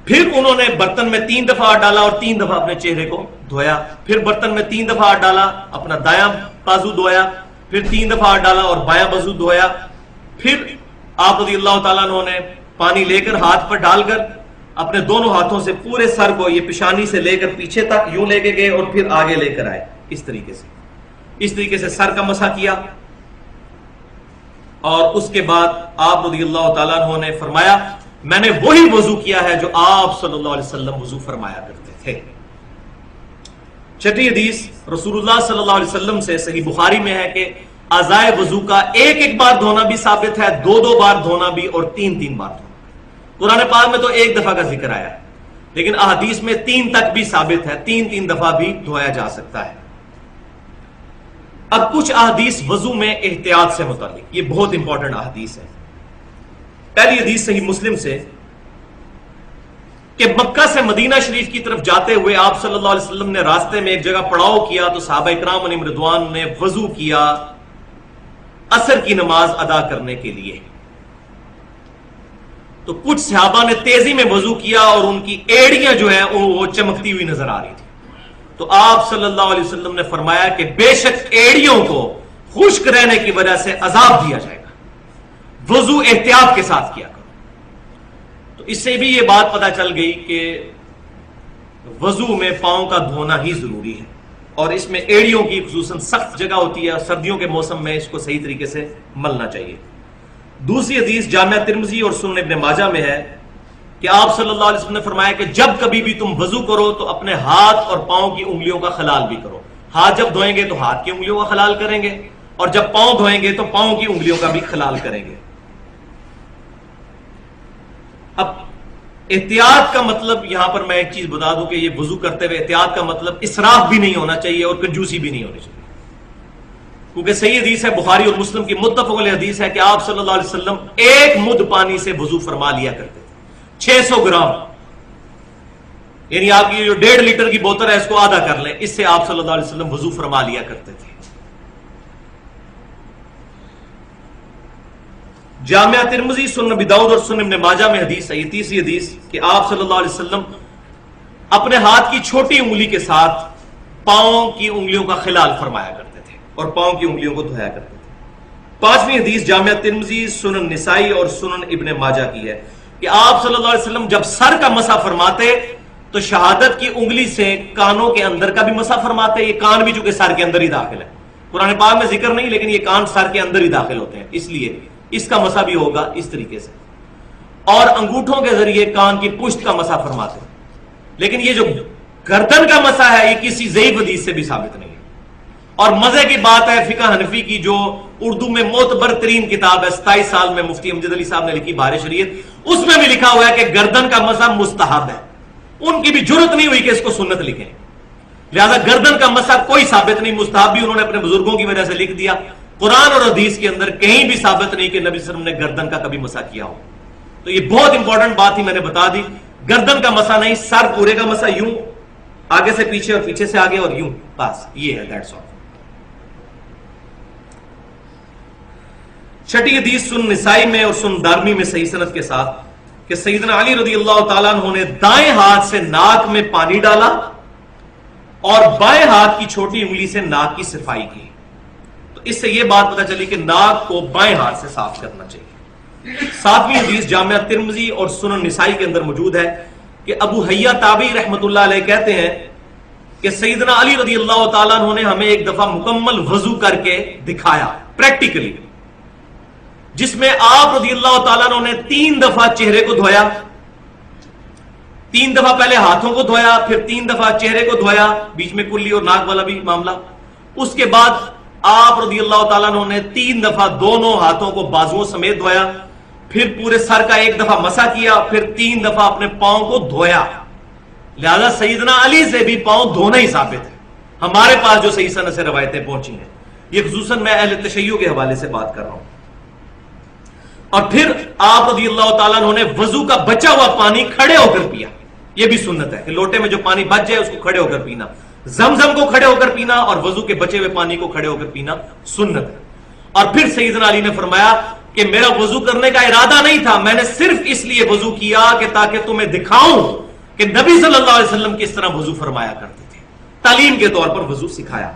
پھر انہوں نے برتن میں 3 دفعہ ہاتھ ڈالا اور 3 دفعہ اپنے چہرے کو دھویا. پھر برتن میں 3 دفعہ ہاتھ ڈالا, اپنا دایاں بازو دھویا, پھر 3 دفعہ ہاتھ ڈالا اور بایاں بازو دھویا. پھر آپ رضی اللہ تعالیٰ عنہ نے پانی لے کر ہاتھ پر ڈال کر اپنے دونوں ہاتھوں سے پورے سر کو, یہ پیشانی سے لے کر پیچھے تک یوں لے کے گئے اور پھر آگے لے کر آئے. اس طریقے سے سر کا مسح کیا. اور اس کے بعد آپ رضی اللہ تعالیٰ عنہ نے فرمایا میں نے وہی وضو کیا ہے جو آپ صلی اللہ علیہ وسلم وضو فرمایا کرتے تھے۔ چھٹی حدیث رسول اللہ صلی اللہ علیہ وسلم سے صحیح بخاری میں ہے کہ اعضائے وضو کا ایک ایک بار دھونا بھی ثابت ہے، دو دو بار دھونا بھی، اور تین تین بار دھونا۔ قرآن پاک میں تو ایک دفعہ کا ذکر آیا ہے، لیکن احادیث میں تین تک بھی ثابت ہے، تین تین دفعہ بھی دھویا جا سکتا ہے۔ اب کچھ احادیث وضو میں احتیاط سے متعلق، یہ بہت امپورٹنٹ احادیث ہے۔ پہلی حدیث صحیح مسلم سے کہ مکہ سے مدینہ شریف کی طرف جاتے ہوئے آپ صلی اللہ علیہ وسلم نے راستے میں ایک جگہ پڑاؤ کیا تو صحابہ اکرام علیہم رضوان نے وضو کیا عصر کی نماز ادا کرنے کے لیے۔ تو کچھ صحابہ نے تیزی میں وضو کیا اور ان کی ایڑیاں جو ہیں وہ چمکتی ہوئی نظر آ رہی تھی۔ تو آپ صلی اللہ علیہ وسلم نے فرمایا کہ بے شک ایڑیوں کو خشک رہنے کی وجہ سے عذاب دیا جائے گا، وضو احتیاط کے ساتھ کیا کرو۔ تو اس سے بھی یہ بات پتہ چل گئی کہ وضو میں پاؤں کا دھونا ہی ضروری ہے، اور اس میں ایڑیوں کی خصوصاً سخت جگہ ہوتی ہے، اور سردیوں کے موسم میں اس کو صحیح طریقے سے ملنا چاہیے۔ دوسری حدیث جامعہ ترمذی اور سنن ابن ماجہ میں ہے کہ آپ صلی اللہ علیہ وسلم نے فرمایا کہ جب کبھی بھی تم وضو کرو تو اپنے ہاتھ اور پاؤں کی انگلیوں کا خلال بھی کرو۔ ہاتھ جب دھوئیں گے تو ہاتھ کی انگلیوں کا خلال کریں گے، اور جب پاؤں دھوئیں گے تو پاؤں کی انگلیوں کا بھی خلال کریں گے۔ اب احتیاط کا مطلب یہاں پر میں ایک چیز بتا دوں کہ یہ وضو کرتے ہوئے احتیاط کا مطلب اسراف بھی نہیں ہونا چاہیے اور کنجوسی بھی نہیں ہونی چاہیے، کیونکہ صحیح حدیث ہے، بخاری اور مسلم کی متفق علیہ حدیث ہے کہ آپ صلی اللہ علیہ وسلم ایک مد پانی سے وضو فرما لیا کرتے تھے، 600 گرام، یعنی آپ کی جو 1.5 لیٹر کی بوتل ہے اس کو آدھا کر لیں، اس سے آپ صلی اللہ علیہ وسلم وضو فرما لیا کرتے تھے۔ جامعہ ترمذی، سنن ابی داؤد اور سنن ابن ماجہ میں حدیث ہے، یہ تیسری حدیث کہ آپ صلی اللہ علیہ وسلم اپنے ہاتھ کی چھوٹی انگلی کے ساتھ پاؤں کی انگلیوں کا خلال فرمایا کرتے تھے اور پاؤں کی انگلیوں کو دھویا کرتے تھے۔ پانچویں حدیث جامعہ ترمذی، سنن نسائی اور سنن ابن ماجہ کی ہے کہ آپ صلی اللہ علیہ وسلم جب سر کا مسح فرماتے تو شہادت کی انگلی سے کانوں کے اندر کا بھی مسح فرماتے۔ یہ کان بھی چونکہ سر کے اندر ہی داخل ہے، قرآن پاک میں ذکر نہیں، لیکن یہ کان سر کے اندر ہی داخل ہوتے ہیں، اس لیے اس کا مسح بھی ہوگا اس طریقے سے، اور انگوٹھوں کے ذریعے کان کی پشت کا مسح فرماتے ہیں۔ لیکن یہ جو گردن کا مسح ہے یہ کسی ضعیف حدیث سے بھی ثابت نہیں ہے۔ اور مزے کی بات ہے، فقہ حنفی کی جو اردو میں معتبر ترین کتاب ہے، 27 سال میں مفتی امجد علی صاحب نے لکھی بہار شریعت، اس میں بھی لکھا ہوا ہے کہ گردن کا مسح مستحب ہے۔ ان کی بھی جرت نہیں ہوئی کہ اس کو سنت لکھیں، لہذا گردن کا مسح کوئی ثابت نہیں، مستحب بھی انہوں نے اپنے بزرگوں کی وجہ سے لکھ دیا۔ قرآن اور حدیث کے اندر کہیں بھی ثابت نہیں کہ نبی صلی اللہ علیہ وسلم نے گردن کا کبھی مسح کیا ہو۔ تو یہ بہت امپورٹنٹ بات ہی میں نے بتا دی، گردن کا مسح نہیں، سر پورے کا مسح، یوں آگے سے پیچھے اور پیچھے سے آگے اور یوں، بس یہ ہے، دیٹس آل۔ چھٹی حدیث سنن نسائی میں اور سنن دارمی میں صحیح سند کے ساتھ کہ سیدنا علی رضی اللہ تعالیٰ عنہ نے دائیں ہاتھ سے ناک میں پانی ڈالا اور بائیں ہاتھ کی چھوٹی انگلی سے ناک کی صفائی کی۔ تو اس سے یہ بات پتہ چلی کہ ناک کو بائیں ہاتھ سے صاف کرنا چاہیے۔ ساتویں حدیث جامعہ ترمذی اور سنن نسائی کے اندر موجود ہے کہ ابو حیا تابعی رحمۃ اللہ علیہ کہتے ہیں کہ سیدنا علی رضی اللہ تعالیٰ عنہ نے ہمیں ایک دفعہ مکمل وضو کر کے دکھایا پریکٹیکلی، جس میں آپ رضی اللہ تعالیٰ عنہ نے 3 دفعہ چہرے کو دھویا، 3 دفعہ پہلے ہاتھوں کو دھویا، پھر 3 دفعہ چہرے کو دھویا، بیچ میں کلی اور ناک والا بھی معاملہ۔ اس کے بعد آپ رضی اللہ تعالیٰ عنہ نے 3 دفعہ دونوں ہاتھوں کو بازوؤں سمیت دھویا، پھر پورے سر کا 1 دفعہ مسح کیا، پھر 3 دفعہ اپنے پاؤں کو دھویا۔ لہذا سیدنا علی سے بھی پاؤں دھونا ہی ثابت ہے، ہمارے پاس جو صحیح سند سے روایتیں پہنچی ہیں، یہ خصوصاً میں اہل تشیع کے حوالے سے بات کر رہا ہوں۔ اور پھر آپ رضی اللہ تعالیٰ عنہ نے وضو کا بچا ہوا پانی کھڑے ہو کر پیا، یہ بھی سنت ہے کہ لوٹے میں جو پانی بچ جائے اس کو کھڑے ہو کر پینا، زمزم کو کھڑے ہو کر پینا اور وضو کے بچے ہوئے پانی کو کھڑے ہو کر پینا سنت ہے۔ اور پھر سیدنا علی نے فرمایا کہ میرا وضو کرنے کا ارادہ نہیں تھا، میں نے صرف اس لیے وضو کیا کہ تاکہ تمہیں دکھاؤں کہ نبی صلی اللہ علیہ وسلم کس طرح وضو فرمایا کرتے تھے، تعلیم کے طور پر وضو سکھایا۔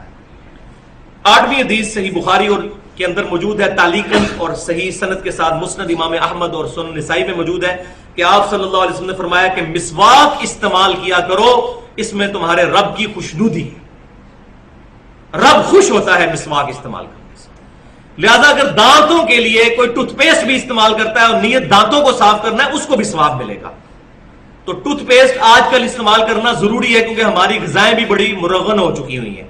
8ویں حدیث صحیح بخاری اور کے اندر موجود ہے تعلیقاً اور صحیح سند کے ساتھ، مسند امام احمد اور سنن نسائی میں موجود ہے کہ آپ صلی اللہ علیہ وسلم نے فرمایا کہ مسواک استعمال کیا کرو، اس میں تمہارے رب کی خوشنودی ہے، رب خوش ہوتا ہے مسواک استعمال کرنے سے۔ لہذا اگر دانتوں کے لیے کوئی ٹوتھ پیسٹ بھی استعمال کرتا ہے اور نیت دانتوں کو صاف کرنا ہے، اس کو بھی ثواب ملے گا. تو ٹوتھ پیسٹ آج کل استعمال کرنا ضروری ہے، کیونکہ ہماری غذائیں بھی بڑی مرغن ہو چکی ہوئی ہیں،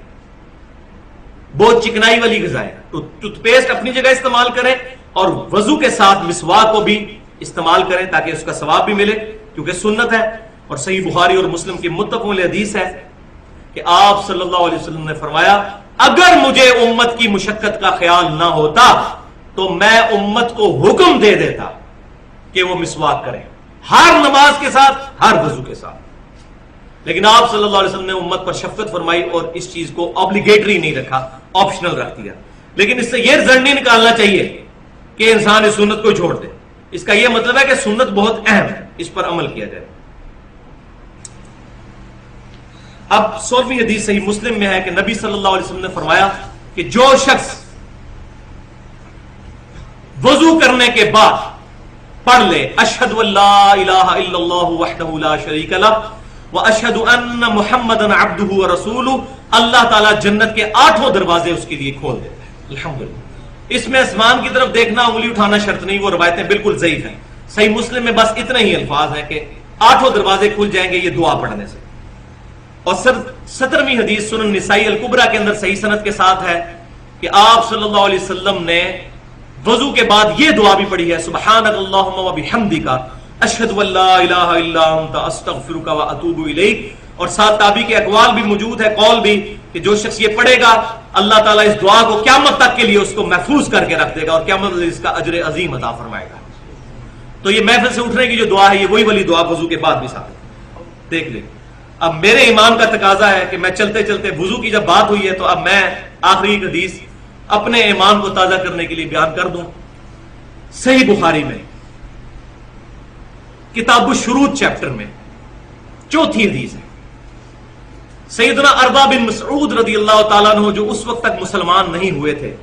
بہت چکنائی والی غذائیں. ٹوتھ پیسٹ اپنی جگہ استعمال کریں اور وضو کے ساتھ مسواک کو بھی استعمال کریں تاکہ اس کا ثواب بھی ملے، کیونکہ سنت ہے. اور صحیح بخاری اور مسلم کی متفق علیہ حدیث ہے کہ آپ صلی اللہ علیہ وسلم نے فرمایا، اگر مجھے امت کی مشقت کا خیال نہ ہوتا تو میں امت کو حکم دے دیتا کہ وہ مسواک کریں، ہر نماز کے ساتھ، ہر وضو کے ساتھ. لیکن آپ صلی اللہ علیہ وسلم نے امت پر شفقت فرمائی اور اس چیز کو obligatory نہیں رکھا، آپشنل رکھ دیا. لیکن اس سے یہ رزلٹ نہیں نکالنا چاہیے کہ انسان اس سنت کو چھوڑ دے. اس کا یہ مطلب ہے کہ سنت بہت اہم ہے، اس پر عمل کیا جائے. اب 16ویں حدیث صحیح مسلم میں ہے کہ نبی صلی اللہ علیہ وسلم نے فرمایا کہ جو شخص وضو کرنے کے بعد پڑھ لے اشہد ان لا الہ الا اللہ وحدہ لا شریک لہ واشہد ان محمدا عبدہ ورسولہ، اللہ تعالیٰ جنت کے 8 دروازے اس کے لیے کھول دیتا ہے. الحمدللہ. اس میں آسمان کی طرف دیکھنا، انگلی اٹھانا شرط نہیں، وہ روایتیں بالکل ضعیف ہیں. صحیح مسلم میں بس اتنے ہی الفاظ ہیں کہ 8 دروازے کھل جائیں گے یہ دعا پڑھنے سے. اور 17ویں حدیث سنن نسائی الکبریٰ کے اندر صحیح سند کے ساتھ ہے کہ آپ صلی اللہ علیہ وسلم نے وضو کے بعد یہ دعا بھی پڑھی ہے، سبحانک اللہم وبحمدک اشہد ان لا الہ الا انت استغفرک واتوب الیک. اور ساتھ تابعی کے اقوال بھی موجود ہے، قول بھی، کہ جو شخص یہ پڑھے گا اللہ تعالیٰ اس دعا کو قیامت تک کے لیے اس کو محفوظ کر کے رکھ دے گا اور قیامت اس کا اجر عظیم عطا فرمائے گا. تو یہ محفل سے اٹھنے کی جو دعا ہے یہ وہی والی دعا وضو کے بعد بھی ثابت. دیکھ لیں. اب میرے ایمان کا تقاضا ہے کہ میں چلتے چلتے وضو کی جب بات ہوئی ہے تو اب میں آخری حدیث اپنے ایمان کو تازہ کرنے کے لیے بیان کر دوں. صحیح بخاری میں کتاب الشروط چیپٹر میں 4تھی حدیث ہے. سیدنا اربا بن مسعود رضی اللہ تعالیٰ عنہ جو اس وقت تک مسلمان نہیں ہوئے تھے،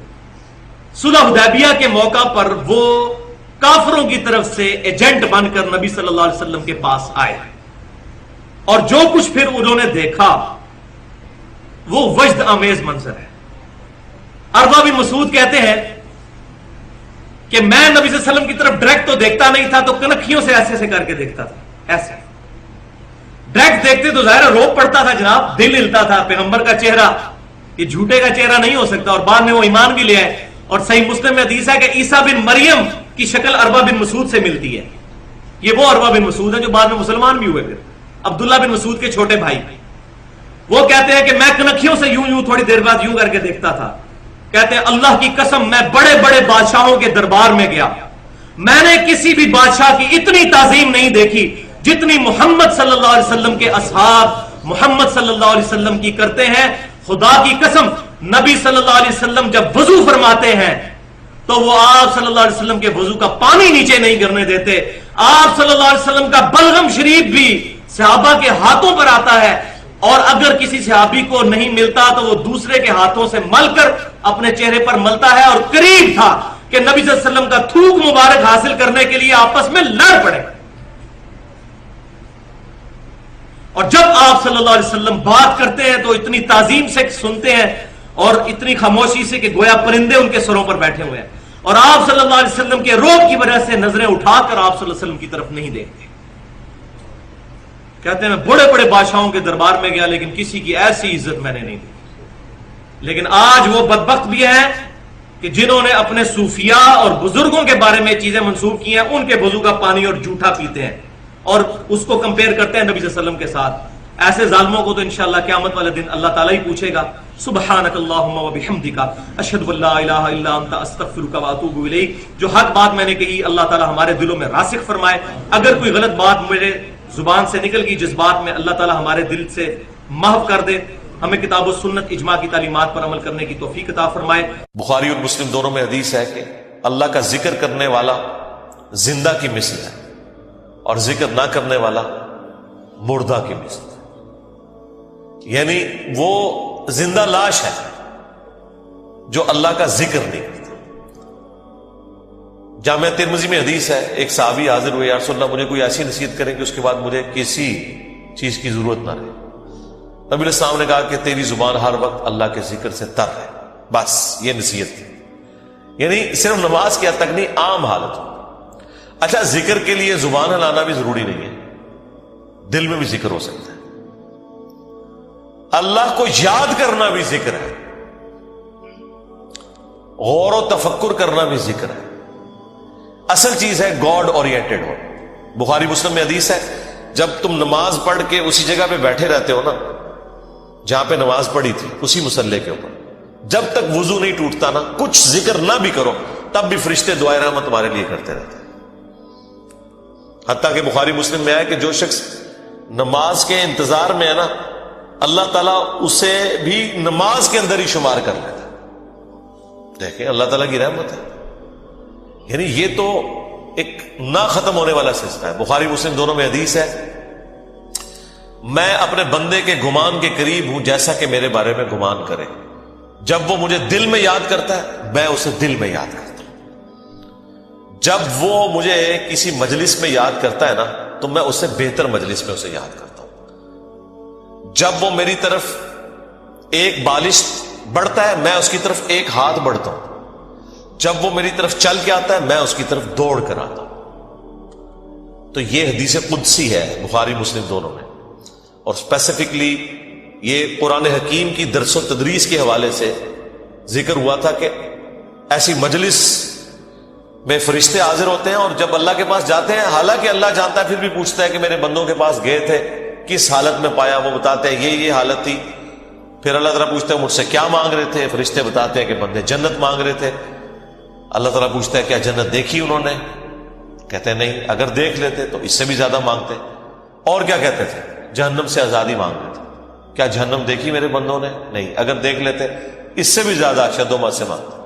صلح حدیبیہ کے موقع پر وہ کافروں کی طرف سے ایجنٹ بن کر نبی صلی اللہ علیہ وسلم کے پاس آئے، اور جو کچھ پھر انہوں نے دیکھا وہ وجد آمیز منظر ہے. اربا بن مسعود کہتے ہیں کہ میں نبی صلی اللہ علیہ وسلم کی طرف ڈائریکٹ تو دیکھتا نہیں تھا، تو کنکھیوں سے ایسے کر کے دیکھتا تھا. ایسے ڈائریکٹ دیکھتے تو ظاہر روپ پڑتا تھا جناب، دل ہلتا تھا. پیغمبر کا چہرہ یہ جھوٹے کا چہرہ نہیں ہو سکتا. اور بعد میں وہ ایمان بھی لے آئے. اور صحیح مسلم میں حدیث ہے کہ عیسیٰ بن مریم کی شکل اربا بن مسعود سے ملتی ہے. یہ وہ اربا بن مسعود ہے جو بعد میں مسلمان بھی ہوئے. پھر عبداللہ بن مسعود کے چھوٹے بھائی، وہ کہتے ہیں کہ میں کنکھیوں سے یوں تھوڑی دیر بعد یوں کر کے دیکھتا تھا. کہتے ہیں اللہ کی قسم میں بڑے بڑے بادشاہوں کے دربار میں گیا، میں نے کسی بھی بادشاہ کی اتنی تعظیم نہیں دیکھی جتنی محمد صلی اللہ علیہ وسلم کے اصحاب محمد صلی اللہ علیہ وسلم کی کرتے ہیں. خدا کی قسم نبی صلی اللہ علیہ وسلم جب وضو فرماتے ہیں تو وہ آپ صلی اللہ علیہ وسلم کے وضو کا پانی نیچے نہیں گرنے دیتے. آپ صلی اللہ علیہ وسلم کا بلغم شریف بھی صحابہ کے ہاتھوں پر آتا ہے، اور اگر کسی صحابی کو نہیں ملتا تو وہ دوسرے کے ہاتھوں سے مل کر اپنے چہرے پر ملتا ہے. اور قریب تھا کہ نبی صلی اللہ علیہ وسلم کا تھوک مبارک حاصل کرنے کے لیے آپس میں لڑ پڑے. اور جب آپ صلی اللہ علیہ وسلم بات کرتے ہیں تو اتنی تعظیم سے سنتے ہیں اور اتنی خاموشی سے کہ گویا پرندے ان کے سروں پر بیٹھے ہوئے ہیں. اور آپ صلی اللہ علیہ وسلم کے روب کی وجہ سے نظریں اٹھا کر آپ صلی اللہ علیہ وسلم کی طرف نہیں دیکھتے. کہتے ہیں میں بڑے بڑے بادشاہوں کے دربار میں گیا لیکن کسی کی ایسی عزت میں نے نہیں دی. لیکن آج وہ بدبخت بھی ہیں کہ جنہوں نے اپنے صوفیاء اور بزرگوں کے بارے میں چیزیں منسوب کی ہیں، ان کے وضو کا پانی اور جھوٹا پیتے ہیں اور اس کو کمپیئر کرتے ہیں نبی صلی اللہ علیہ وسلم کے ساتھ. ایسے ظالموں کو تو انشاءاللہ قیامت والے دن اللہ تعالیٰ ہی پوچھے گا، سبحانک اللہم وبحمدک اشہد ان لا الہ الا انت استغفرک واتوب الیک. جو حق بات میں نے کہی اللہ تعالیٰ ہمارے دلوں میں راسخ فرمائے. اگر کوئی غلط بات میرے زبان سے نکل گئی جس بات میں اللہ تعالیٰ ہمارے دل سے محو کر دے. ہمیں کتاب و سنت اجماع کی تعلیمات پر عمل کرنے کی توفیق عطا فرمائے. بخاری اور مسلم دونوں میں حدیث ہے کہ اللہ کا ذکر کرنے والا زندہ کی مثل ہے اور ذکر نہ کرنے والا مردہ کی مثل ہے. یعنی وہ زندہ لاش ہے جو اللہ کا ذکر نہیں کرتا. جامعہ ترمذی میں حدیث ہے، ایک صحابی حاضر ہوئے، یا رسول اللہ مجھے کوئی ایسی نصیحت کریں کہ اس کے بعد مجھے کسی چیز کی ضرورت نہ رہے. نبی علیہ السلام نے کہا کہ تیری زبان ہر وقت اللہ کے ذکر سے تر ہے، بس یہ نصیحت تھی. یعنی صرف نماز کی حد تک نہیں، عام حالت ہو. اچھا، ذکر کے لیے زبان ہلانا بھی ضروری نہیں ہے، دل میں بھی ذکر ہو سکتا ہے. اللہ کو یاد کرنا بھی ذکر ہے، غور و تفکر کرنا بھی ذکر ہے. اصل چیز ہے گاڈ اورینٹڈ ہو. بخاری مسلم میں حدیث ہے، جب تم نماز پڑھ کے اسی جگہ پہ بیٹھے رہتے ہو نا جہاں پہ نماز پڑھی تھی، اسی مصلی کے اوپر، جب تک وضو نہیں ٹوٹتا نا، کچھ ذکر نہ بھی کرو تب بھی فرشتے دعائے رحمت تمہارے لیے کرتے رہتے ہیں. حتیٰ کہ بخاری مسلم میں ہے کہ جو شخص نماز کے انتظار میں ہے نا، اللہ تعالیٰ اسے بھی نماز کے اندر ہی شمار کر لیتا ہے. دیکھیں اللہ تعالیٰ کی رحمت ہے. یعنی یہ تو ایک نہ ختم ہونے والا سلسلہ ہے. بخاری مسلم دونوں میں حدیث ہے، میں اپنے بندے کے گمان کے قریب ہوں جیسا کہ میرے بارے میں گمان کرے. جب وہ مجھے دل میں یاد کرتا ہے میں اسے دل میں یاد کرتا ہوں. جب وہ مجھے کسی مجلس میں یاد کرتا ہے نا تو میں اسے بہتر مجلس میں اسے یاد کرتا ہوں. جب وہ میری طرف ایک بالش بڑھتا ہے میں اس کی طرف ایک ہاتھ بڑھتا ہوں. جب وہ میری طرف چل کے آتا ہے میں اس کی طرف دوڑ کر آتا ہوں. تو یہ حدیث قدسی ہے بخاری مسلم دونوں میں. اور اسپیسیفکلی یہ قرآن حکیم کی درس و تدریس کے حوالے سے ذکر ہوا تھا کہ ایسی مجلس میں فرشتے حاضر ہوتے ہیں اور جب اللہ کے پاس جاتے ہیں، حالانکہ اللہ جانتا ہے، پھر بھی پوچھتا ہے کہ میرے بندوں کے پاس گئے تھے کس حالت میں پایا. وہ بتاتے ہیں یہ حالت تھی. پھر اللہ تعالیٰ پوچھتا ہے مجھ سے کیا مانگ رہے تھے؟ فرشتے بتاتے ہیں کہ بندے جنت مانگ رہے تھے. اللہ تعالیٰ پوچھتا ہے کیا جنت دیکھی انہوں نے؟ کہتے ہیں نہیں. اگر دیکھ لیتے تو اس سے بھی زیادہ مانگتے. اور کیا کہتے تھے؟ جہنم سے آزادی مانگ رہے تھے. کیا جہنم دیکھی میرے بندوں نے؟ نہیں. اگر دیکھ لیتے اس سے بھی زیادہ شد و مت سے مانگتے.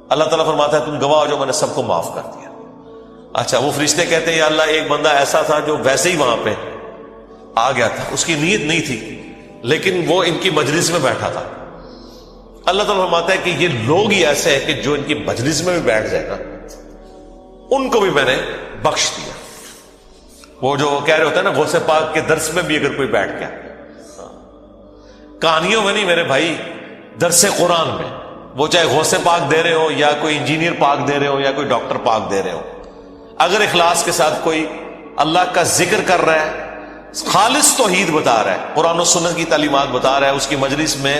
اللہ تعالیٰ فرماتا ہے تم گواہ ہو جو میں نے سب کو معاف کر دیا. اچھا، وہ فرشتے کہتے ہیں یا اللہ ایک بندہ ایسا تھا جو ویسے ہی وہاں پہ آ گیا تھا، اس کی نیت نہیں تھی لیکن وہ ان کی مجلس میں بیٹھا تھا. اللہ تعالیٰ فرماتا ہے کہ یہ لوگ ہی ایسے ہیں کہ جو ان کی مجلس میں بھی بیٹھ جائے گا ان کو بھی میں نے بخش دیا. وہ جو کہہ رہے ہوتے ہیں نا غوث پاک کے درس میں بھی اگر کوئی بیٹھ گیا، کہانیوں میں نہیں میرے بھائی، درس قرآن میں، وہ چاہے غوث پاک دے رہے ہو یا کوئی انجینئر پاک دے رہے ہو یا کوئی ڈاکٹر پاک دے رہے ہو، اگر اخلاص کے ساتھ کوئی اللہ کا ذکر کر رہا ہے، خالص توحید بتا رہا ہے، قرآن و سنت کی تعلیمات بتا رہا ہے، اس کی مجلس میں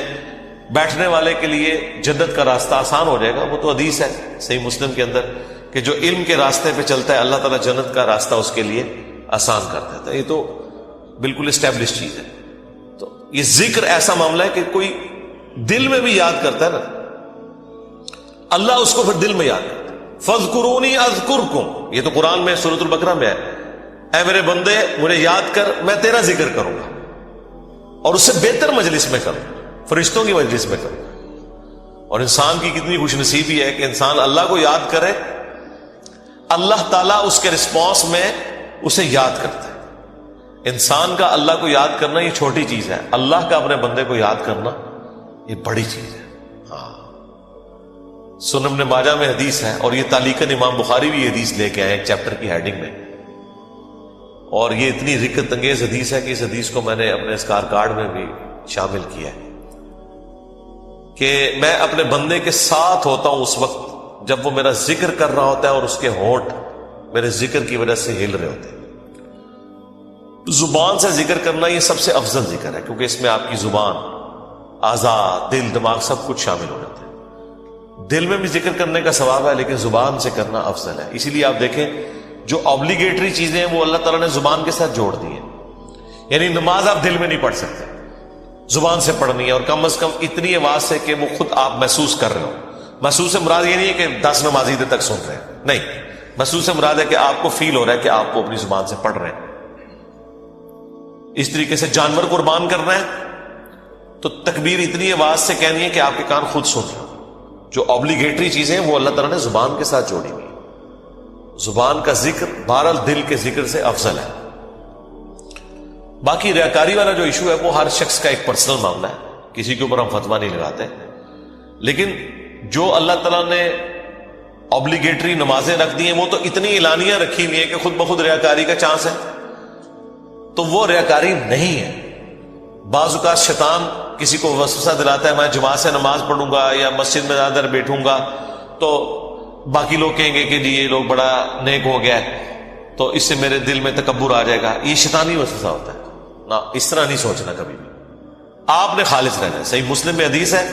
بیٹھنے والے کے لیے جنت کا راستہ آسان ہو جائے گا. وہ تو حدیث ہے صحیح مسلم کے اندر کہ جو علم کے راستے پہ چلتا ہے اللہ تعالیٰ جنت کا راستہ اس کے لیے آسان کر دیتا ہے. یہ تو بالکل اسٹیبلش چیز ہے. تو یہ ذکر ایسا معاملہ ہے کہ کوئی دل میں بھی یاد کرتا ہے نا، اللہ اس کو پھر دل میں یاد کرتا ہے. فَاذْكُرُونِي أَذْكُرْكُمْ، یہ تو قرآن میں سورۃ البقرہ میں ہے، اے میرے بندے مجھے یاد کر میں تیرا ذکر کروں گا اور اس سے بہتر مجلس میں کروں، فرشتوں کی مجلس میں کروں. اور انسان کی کتنی خوش نصیبی ہے کہ انسان اللہ کو یاد کرے، اللہ تعالیٰ اس کے رسپانس میں اسے یاد کرتا ہے. انسان کا اللہ کو یاد کرنا یہ چھوٹی چیز ہے، اللہ کا اپنے بندے کو یاد کرنا یہ بڑی چیز ہے. ہاں، سنن ابن ماجہ میں حدیث ہے اور یہ تعلیقاً امام بخاری بھی یہ حدیث لے کے آئے ایک چیپٹر کی ہیڈنگ میں. اور یہ اتنی رکت انگیز حدیث ہے کہ اس حدیث کو میں نے اپنے اسکار کارڈ میں بھی شامل کیا ہے کہ میں اپنے بندے کے ساتھ ہوتا ہوں اس وقت جب وہ میرا ذکر کر رہا ہوتا ہے اور اس کے ہونٹ میرے ذکر کی وجہ سے ہل رہے ہوتے ہیں. زبان سے ذکر کرنا یہ سب سے افضل ذکر ہے کیونکہ اس میں آپ کی زبان، اعضاء، دل، دماغ سب کچھ شامل ہو جاتے ہیں. دل میں بھی ذکر کرنے کا ثواب ہے لیکن زبان سے کرنا افضل ہے. اسی لیے آپ دیکھیں جو آبلیگیٹری چیزیں ہیں وہ اللہ تعالیٰ نے زبان کے ساتھ جوڑ دی ہیں. یعنی نماز آپ دل میں نہیں پڑھ سکتے، زبان سے پڑھنی ہے اور کم از کم اتنی آواز سے کہ وہ خود آپ محسوس کر رہے ہو. محسوس سے مراد یہ نہیں ہے کہ 10 نمازی دیر تک سن رہے ہیں، نہیں، محسوس سے مراد ہے کہ آپ کو فیل ہو رہا ہے کہ آپ کو اپنی زبان سے پڑھ رہے ہیں. اس طریقے سے جانور قربان کرنا ہے تو تکبیر اتنی آواز سے کہنی ہے کہ آپ کے کان خود سن رہے ہو. جو آبلیگیٹری چیزیں ہیں وہ اللہ تعالیٰ نے زبان کے ساتھ جوڑی ہوئی. زبان کا ذکر بہرحال دل کے ذکر سے افضل ہے. باقی ریاکاری والا جو ایشو ہے وہ ہر شخص کا ایک پرسنل معاملہ ہے، کسی کے اوپر ہم فتویٰ نہیں لگاتے. لیکن جو اللہ تعالیٰ نے آبلیگیٹری نمازیں رکھ دی ہیں وہ تو اتنی اعلانیاں رکھی ہوئی ہیں کہ خود بخود ریاکاری کا چانس ہے، تو وہ ریاکاری نہیں ہے. بعض اوقات شیطان کسی کو وسوسہ دلاتا ہے میں جماعت سے نماز پڑھوں گا یا مسجد میں زیادہ دیر بیٹھوں گا تو باقی لوگ کہیں گے کہ جی یہ لوگ بڑا نیک ہو گیا ہے تو اس سے میرے دل میں تکبر آ جائے گا. یہ شیطانی وسوسہ ہوتا ہے نا, اس طرح نہیں سوچنا کبھی بھی. آپ نے خالص رہنا ہے. صحیح مسلم میں حدیث ہے,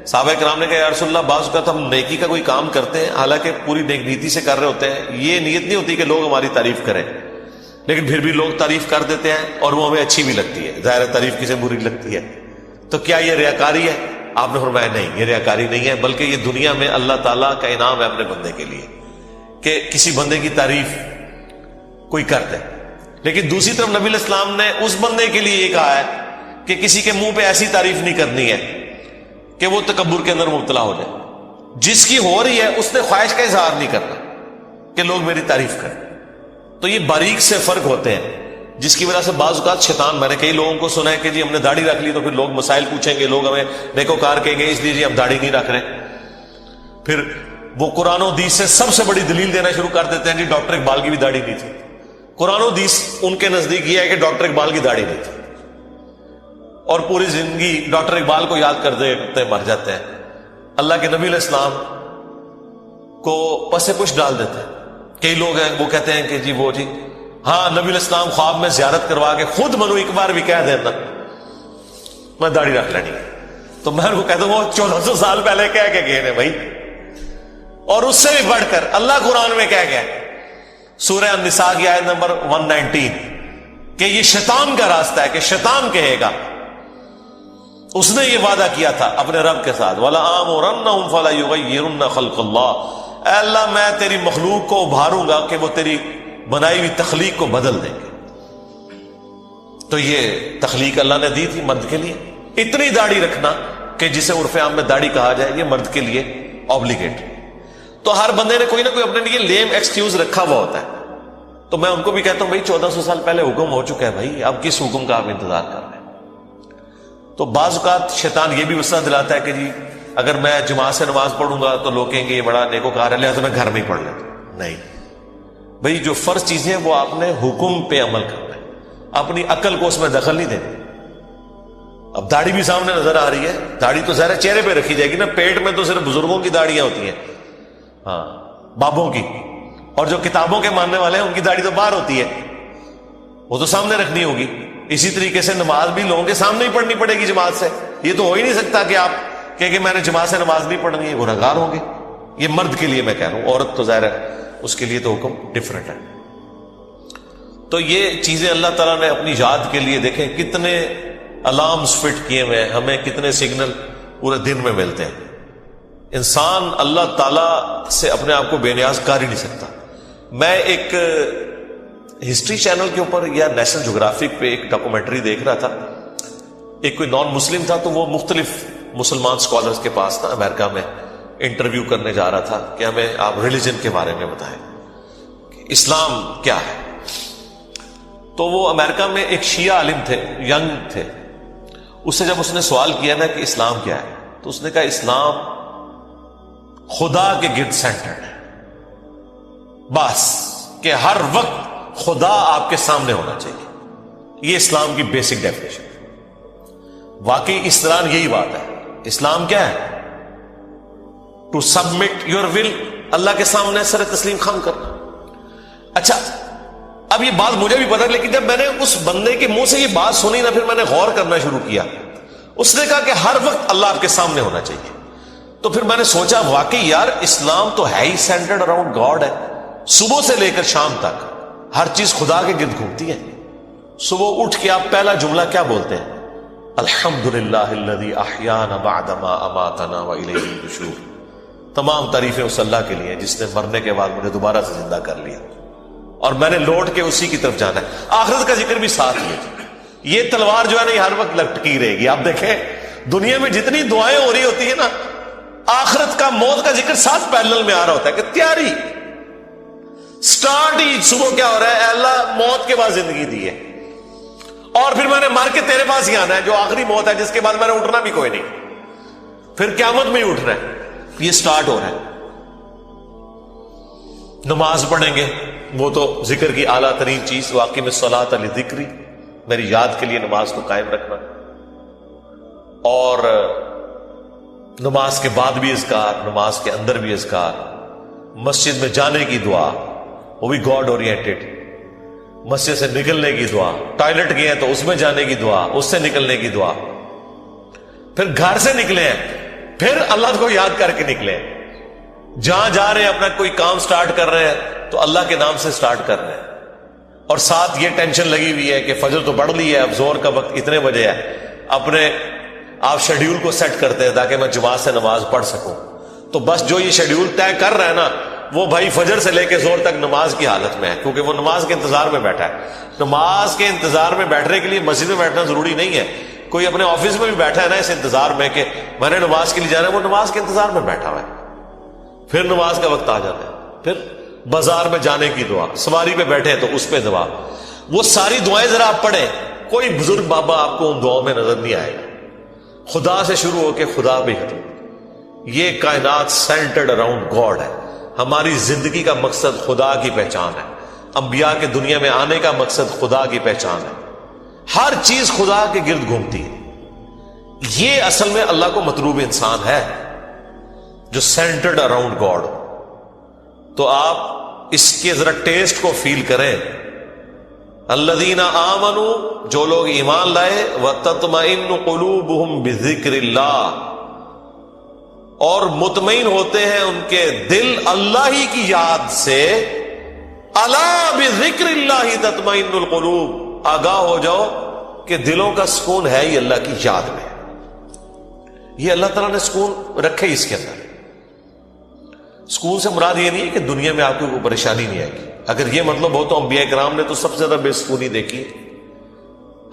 صحابہ کرام نے کہا یا رسول اللہ بعض اوقات ہم نیکی کا کوئی کام کرتے ہیں حالانکہ پوری نیک نیتی سے کر رہے ہوتے ہیں, یہ نیت نہیں ہوتی کہ لوگ ہماری تعریف کریں, لیکن پھر بھی لوگ تعریف کر دیتے ہیں اور وہ ہمیں اچھی بھی لگتی ہے. ظاہر تعریف کسے بری لگتی ہے, تو کیا یہ ریاکاری ہے؟ آپ نے فرمایا نہیں, یہ ریاکاری نہیں ہے, بلکہ یہ دنیا میں اللہ تعالیٰ کا انعام ہے اپنے بندے کے لیے کہ کسی بندے کی تعریف کوئی کر دے. لیکن دوسری طرف نبی علیہ السلام نے اس بندے کے لیے یہ کہا ہے کہ کسی کے منہ پہ ایسی تعریف نہیں کرنی ہے کہ وہ تکبر کے اندر مبتلا ہو جائے. جس کی ہو رہی ہے اس نے خواہش کا اظہار نہیں کرنا کہ لوگ میری تعریف کریں. تو یہ باریک سے فرق ہوتے ہیں جس کی وجہ سے بعض اوقات شیطان, میں نے کئی لوگوں کو سنا ہے کہ جی ہم نے داڑھی رکھ لی تو پھر لوگ مسائل پوچھیں گے, لوگ ہمیں نیکوکار کہیں گے, اس لیے جی ہم داڑھی نہیں رکھ رہے. پھر وہ قرآن و حدیث سے سب سے بڑی دلیل دینا شروع کر دیتے ہیں جی ڈاکٹر اقبال کی بھی داڑھی نہیں تھی. قرآن و حدیث ان کے نزدیک یہ ہے کہ ڈاکٹر اقبال کی داڑھی نہیں تھی, اور پوری زندگی ڈاکٹر اقبال کو یاد کرتے کرتے مر جاتے ہیں. اللہ کے نبی علیہ السلام کو پس پش ڈال دیتے ہیں. کئی لوگ ہیں وہ کہتے ہیں کہ جی وہ جی ہاں نبی علیہ السلام خواب میں زیارت کروا کے خود منو ایک بار بھی کہہ دینا میں داڑھی رکھ لینی ہے, تو میں ان کو کہتا ہوں وہ 1400 سال پہلے کہہ کے گئے ہیں بھائی. اور اس سے بھی بڑھ کر اللہ قرآن میں کہہ گیا سورہ النساء کی آیت نمبر 119 کہ یہ شیطان کا راستہ ہے, کہ شیطان کہے گا. اس نے یہ وعدہ کیا تھا اپنے رب کے ساتھ وَلَآمُرَنَّهُمْ فَلَيُغَيِّرُنَّ خَلْقَ اللَّهِ, اے اللہ میں تیری مخلوق کو ابھاروں گا کہ وہ تیری بنائی ہوئی تخلیق کو بدل دیں گے. تو یہ تخلیق اللہ نے دی تھی مرد کے لیے. اتنی داڑھی رکھنا کہ جسے عرف عام میں داڑھی کہا جائے یہ مرد کے لیے اوبلیگیٹ. تو ہر بندے نے کوئی نہ کوئی اپنے لیے لیم ایکسکیوز رکھا ہوا ہوتا ہے. تو میں ان کو بھی کہتا ہوں بھائی 1400 سال پہلے حکم ہو چکا ہے بھائی, اب کس حکم کا آپ انتظار کر رہے ہیں. تو بعض اوقات شیطان یہ بھی وسوسہ دلاتا ہے کہ جی اگر میں جماعت سے نماز پڑھوں گا تو لوگ کہیں گے یہ بڑا نیکوکار ہے لہذا میں گھر میں ہی پڑھ لیتا ہوں. نہیں بھائی, جو فرض چیزیں وہ آپ نے حکم پہ عمل کرنا ہے, اپنی عقل کو اس میں دخل نہیں دینی. اب داڑھی بھی سامنے نظر آ رہی ہے, داڑھی تو ظاہر چہرے پہ رکھی جائے گی نا, پیٹ میں تو صرف بزرگوں کی داڑیاں ہوتی ہیں, ہاں بابوں کی, اور جو کتابوں کے ماننے والے ہیں ان کی داڑھی تو باہر ہوتی ہے, وہ تو سامنے رکھنی ہوگی. اسی طریقے سے نماز بھی لوگوں کے سامنے ہی پڑھنی پڑے گی جماعت سے. یہ تو ہو ہی نہیں سکتا کہ آپ کہیں کہ میں نے جماعت سے نماز نہیں پڑھنی ہے, گنہگار ہوں گے. یہ مرد کے لیے میں کہہ رہا ہوں, عورت تو ظاہر ہے اس کے لیے تو حکم ڈفرینٹ ہے. تو یہ چیزیں اللہ تعالیٰ نے اپنی یاد کے لیے, دیکھیں کتنے الارمز فٹ کیے ہوئے ہیں, ہمیں کتنے سگنل پورے دن میں ملتے ہیں. انسان اللہ تعالیٰ سے اپنے آپ کو بے نیاز کر ہی نہیں سکتا. میں ایک ہسٹری چینل کے اوپر یا نیشنل جغرافک پہ ایک ڈاکومنٹری دیکھ رہا تھا. ایک کوئی نان مسلم تھا تو وہ مختلف مسلمان اسکالرز کے پاس تھا امریکہ میں, انٹرویو کرنے جا رہا تھا کہ ہمیں آپ ریلیجن کے بارے میں بتائیں کہ اسلام کیا ہے. تو وہ امریکہ میں ایک شیعہ عالم تھے, ینگ تھے. اس سے جب اس نے سوال کیا نا کہ اسلام کیا ہے, تو اس نے کہا اسلام خدا کے گرد سینٹرڈ ہے, بس کہ ہر وقت خدا آپ کے سامنے ہونا چاہیے. یہ اسلام کی بیسک ڈیفینیشن. واقعی اس طرح یہی بات ہے. اسلام کیا ہے؟ ٹو سبمٹ یور ول, اللہ کے سامنے سر تسلیم خم کرنا. اچھا اب یہ بات مجھے بھی پتا, لیکن جب میں نے اس بندے کے منہ سے یہ بات سنی نا, پھر میں نے غور کرنا شروع کیا. اس نے کہا کہ ہر وقت اللہ آپ کے سامنے ہونا چاہیے. تو پھر میں نے سوچا واقعی یار اسلام تو ہے ہی سینٹرڈ اراؤنڈ گاڈ ہے. صبح سے لے کر شام تک ہر چیز خدا کے گرد گھومتی ہے. صبح اٹھ کے آپ پہلا جملہ کیا بولتے ہیں؟ الحمدللہ الذی احیانا بعد ما اماتنا والیہ النشور. تمام تعریفیں اس اللہ کے لیے جس نے مرنے کے بعد مجھے دوبارہ سے زندہ کر لیا اور میں نے لوٹ کے اسی کی طرف جانا ہے. آخرت کا ذکر بھی ساتھ ہی ہے. یہ تلوار جو ہے نا یہ ہر وقت لٹکی رہے گی. آپ دیکھیں دنیا میں جتنی دعائیں ہو رہی ہوتی ہیں نا, آخرت کا موت کا ذکر ساتھ پیرلل میں آ رہا ہوتا ہے کہ تیاری سٹارٹ ہی صبح کیا ہو رہا ہے, اے اللہ موت کے بعد زندگی دی ہے اور پھر میں نے مر کے تیرے پاس ہی آنا ہے جو آخری موت ہے, جس کے بعد میں نے اٹھنا بھی کوئی نہیں, پھر قیامت میں ہی اٹھنا ہے. یہ سٹارٹ ہو رہا ہے. نماز پڑھیں گے, وہ تو ذکر کی اعلیٰ ترین چیز. واقعی میں صلاۃ لذکری, میری یاد کے لیے نماز کو قائم رکھنا. اور نماز کے بعد بھی اذکار، نماز کے اندر بھی اذکار، مسجد میں جانے کی دعا وہ بھی گاڈ اورینٹڈ، مسجد سے نکلنے کی دعا، ٹوائلٹ گئے ہیں تو اس میں جانے کی دعا، اس سے نکلنے کی دعا، پھر گھر سے نکلے ہیں پھر اللہ کو یاد کر کے نکلے ہیں، جہاں جا رہے ہیں اپنا کوئی کام سٹارٹ کر رہے ہیں تو اللہ کے نام سے سٹارٹ کر رہے ہیں، اور ساتھ یہ ٹینشن لگی ہوئی ہے کہ فجر تو پڑھ لی ہے، اب زور کا وقت اتنے بجے ہے، اپنے آپ شیڈیول کو سیٹ کرتے ہیں تاکہ میں جماعت سے نماز پڑھ سکوں، تو بس جو یہ شیڈیول طے کر رہا ہے نا وہ بھائی فجر سے لے کے زور تک نماز کی حالت میں ہے، کیونکہ وہ نماز کے انتظار میں بیٹھا ہے۔ نماز کے انتظار میں بیٹھنے کے لیے مسجد میں بیٹھنا ضروری نہیں ہے، کوئی اپنے آفس میں بھی بیٹھا ہے نا اس انتظار میں کہ میں نے نماز کے لیے جانا ہے، وہ نماز کے انتظار میں بیٹھا ہوا ہے، پھر نماز کا وقت آ جاتا ہے، پھر بازار میں جانے کی دعا، سواری پہ بیٹھے تو اس پہ دعا، وہ ساری دعائیں ذرا آپ پڑھیں، کوئی بزرگ بابا آپ کو ان دعاؤں میں نظر نہیں آئے گا، خدا سے شروع ہو کے خدا بھی ختم۔ یہ کائنات سینٹرڈ اراؤنڈ گاڈ ہے، ہماری زندگی کا مقصد خدا کی پہچان ہے، انبیاء کے دنیا میں آنے کا مقصد خدا کی پہچان ہے، ہر چیز خدا کے گرد گھومتی ہے۔ یہ اصل میں اللہ کو مطلوب انسان ہے جو سینٹرڈ اراؤنڈ گاڈ۔ تو آپ اس کے ذرا ٹیسٹ کو فیل کریں، الذین آمنوا، جو لوگ ایمان لائے، وتطمئن قلوبہم بذکر اللہ، اور مطمئن ہوتے ہیں ان کے دل اللہ ہی کی یاد سے، الا بذکر اللہ تطمئن القلوب، آگاہ ہو جاؤ کہ دلوں کا سکون ہے ہی اللہ کی یاد میں۔ یہ اللہ تعالیٰ نے سکون رکھے اس کے اندر۔ سکون سے مراد یہ نہیں ہے کہ دنیا میں آپ کو کوئی پریشانی نہیں آئے گی، اگر یہ مطلب ہو تو انبیاء کرام نے تو سب سے زیادہ بے سکونی دیکھی،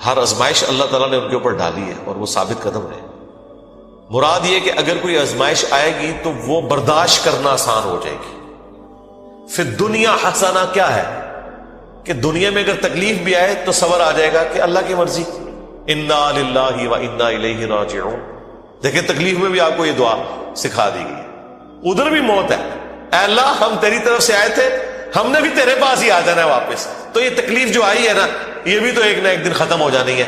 ہر آزمائش اللہ تعالیٰ نے ان کے اوپر ڈالی ہے اور وہ ثابت قدم رہے۔ مراد یہ کہ اگر کوئی آزمائش آئے گی تو وہ برداشت کرنا آسان ہو جائے گی۔ پھر دنیا حسنہ کیا ہے کہ دنیا میں اگر تکلیف بھی آئے تو صبر آ جائے گا کہ اللہ کی مرضی، انا للہ و انا الیہ راجعون۔ دیکھیں تکلیف میں بھی آپ کو یہ دعا سکھا دی گئی، ادھر بھی موت ہے، اے اللہ ہم تیری طرف سے آئے تھے، ہم نے بھی تیرے پاس ہی آ جانا ہے واپس، تو یہ تکلیف جو آئی ہے نا یہ بھی تو ایک نہ ایک دن ختم ہو جانی ہے،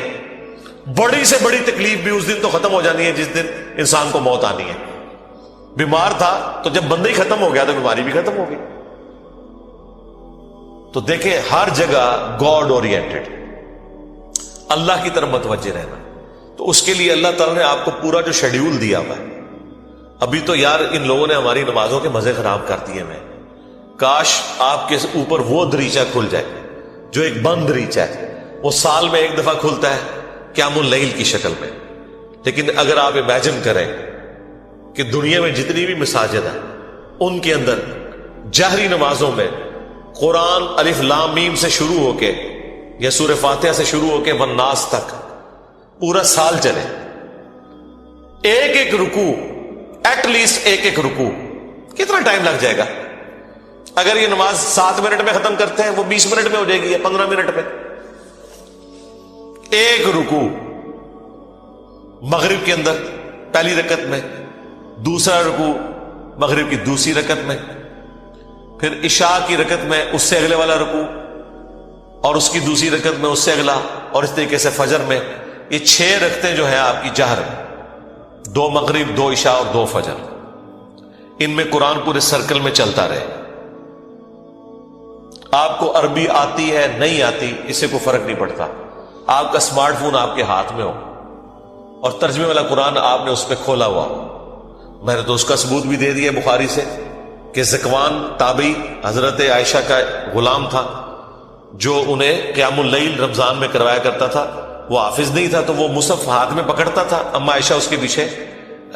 بڑی سے بڑی تکلیف بھی اس دن تو ختم ہو جانی ہے جس دن انسان کو موت آنی ہے۔ بیمار تھا تو جب بندہ ہی ختم ہو گیا تو بیماری بھی ختم ہو گئی۔ تو دیکھیں ہر جگہ گاڈ اورینٹڈ، اللہ کی طرف متوجہ رہنا، تو اس کے لیے اللہ تعالیٰ نے آپ کو پورا جو شیڈیول دیا ہوا ہے۔ ابھی تو یار ان لوگوں نے ہماری نمازوں کے مزے خراب کر دیے ہیں، کاش آپ کے اوپر وہ دریچہ کھل جائے جو ایک بند دریچہ ہے، وہ سال میں ایک دفعہ کھلتا ہے قیام اللیل کی شکل میں۔ لیکن اگر آپ امیجن کریں کہ دنیا میں جتنی بھی مساجد ہیں ان کے اندر جہری نمازوں میں قرآن الف لام میم سے شروع ہو کے یا سورہ فاتحہ سے شروع ہو کے والناس تک پورا سال چلے، ایک ایک رکوع، ایٹ لیسٹ ایک ایک رکوع، کتنا ٹائم لگ جائے گا؟ اگر یہ نماز 7 منٹ میں ختم کرتے ہیں وہ 20 منٹ میں ہو جائے گی یا 15 منٹ میں۔ ایک رکوع مغرب کے اندر پہلی رکعت میں، دوسرا رکوع مغرب کی دوسری رکعت میں، پھر عشاء کی رکعت میں اس سے اگلے والا رکوع، اور اس کی دوسری رکعت میں اس سے اگلا، اور اس طریقے سے فجر میں۔ یہ 6 رکعتیں جو ہیں آپ کی جہر، 2 مغرب، 2 عشاء اور 2 فجر، ان میں قرآن پورے سرکل میں چلتا رہے۔ آپ کو عربی آتی ہے نہیں آتی اس سے کوئی فرق نہیں پڑتا، آپ کا اسمارٹ فون آپ کے ہاتھ میں ہو اور ترجمے والا قرآن آپ نے اس پہ کھولا ہوا ہو۔ میں نے تو اس کا ثبوت بھی دے دیا بخاری سے کہ زکوان تابعی حضرت عائشہ کا غلام تھا جو انہیں قیام اللیل رمضان میں کروایا کرتا تھا، وہ حافظ نہیں تھا تو وہ مصحف ہاتھ میں پکڑتا تھا، اما عائشہ اس کے پیچھے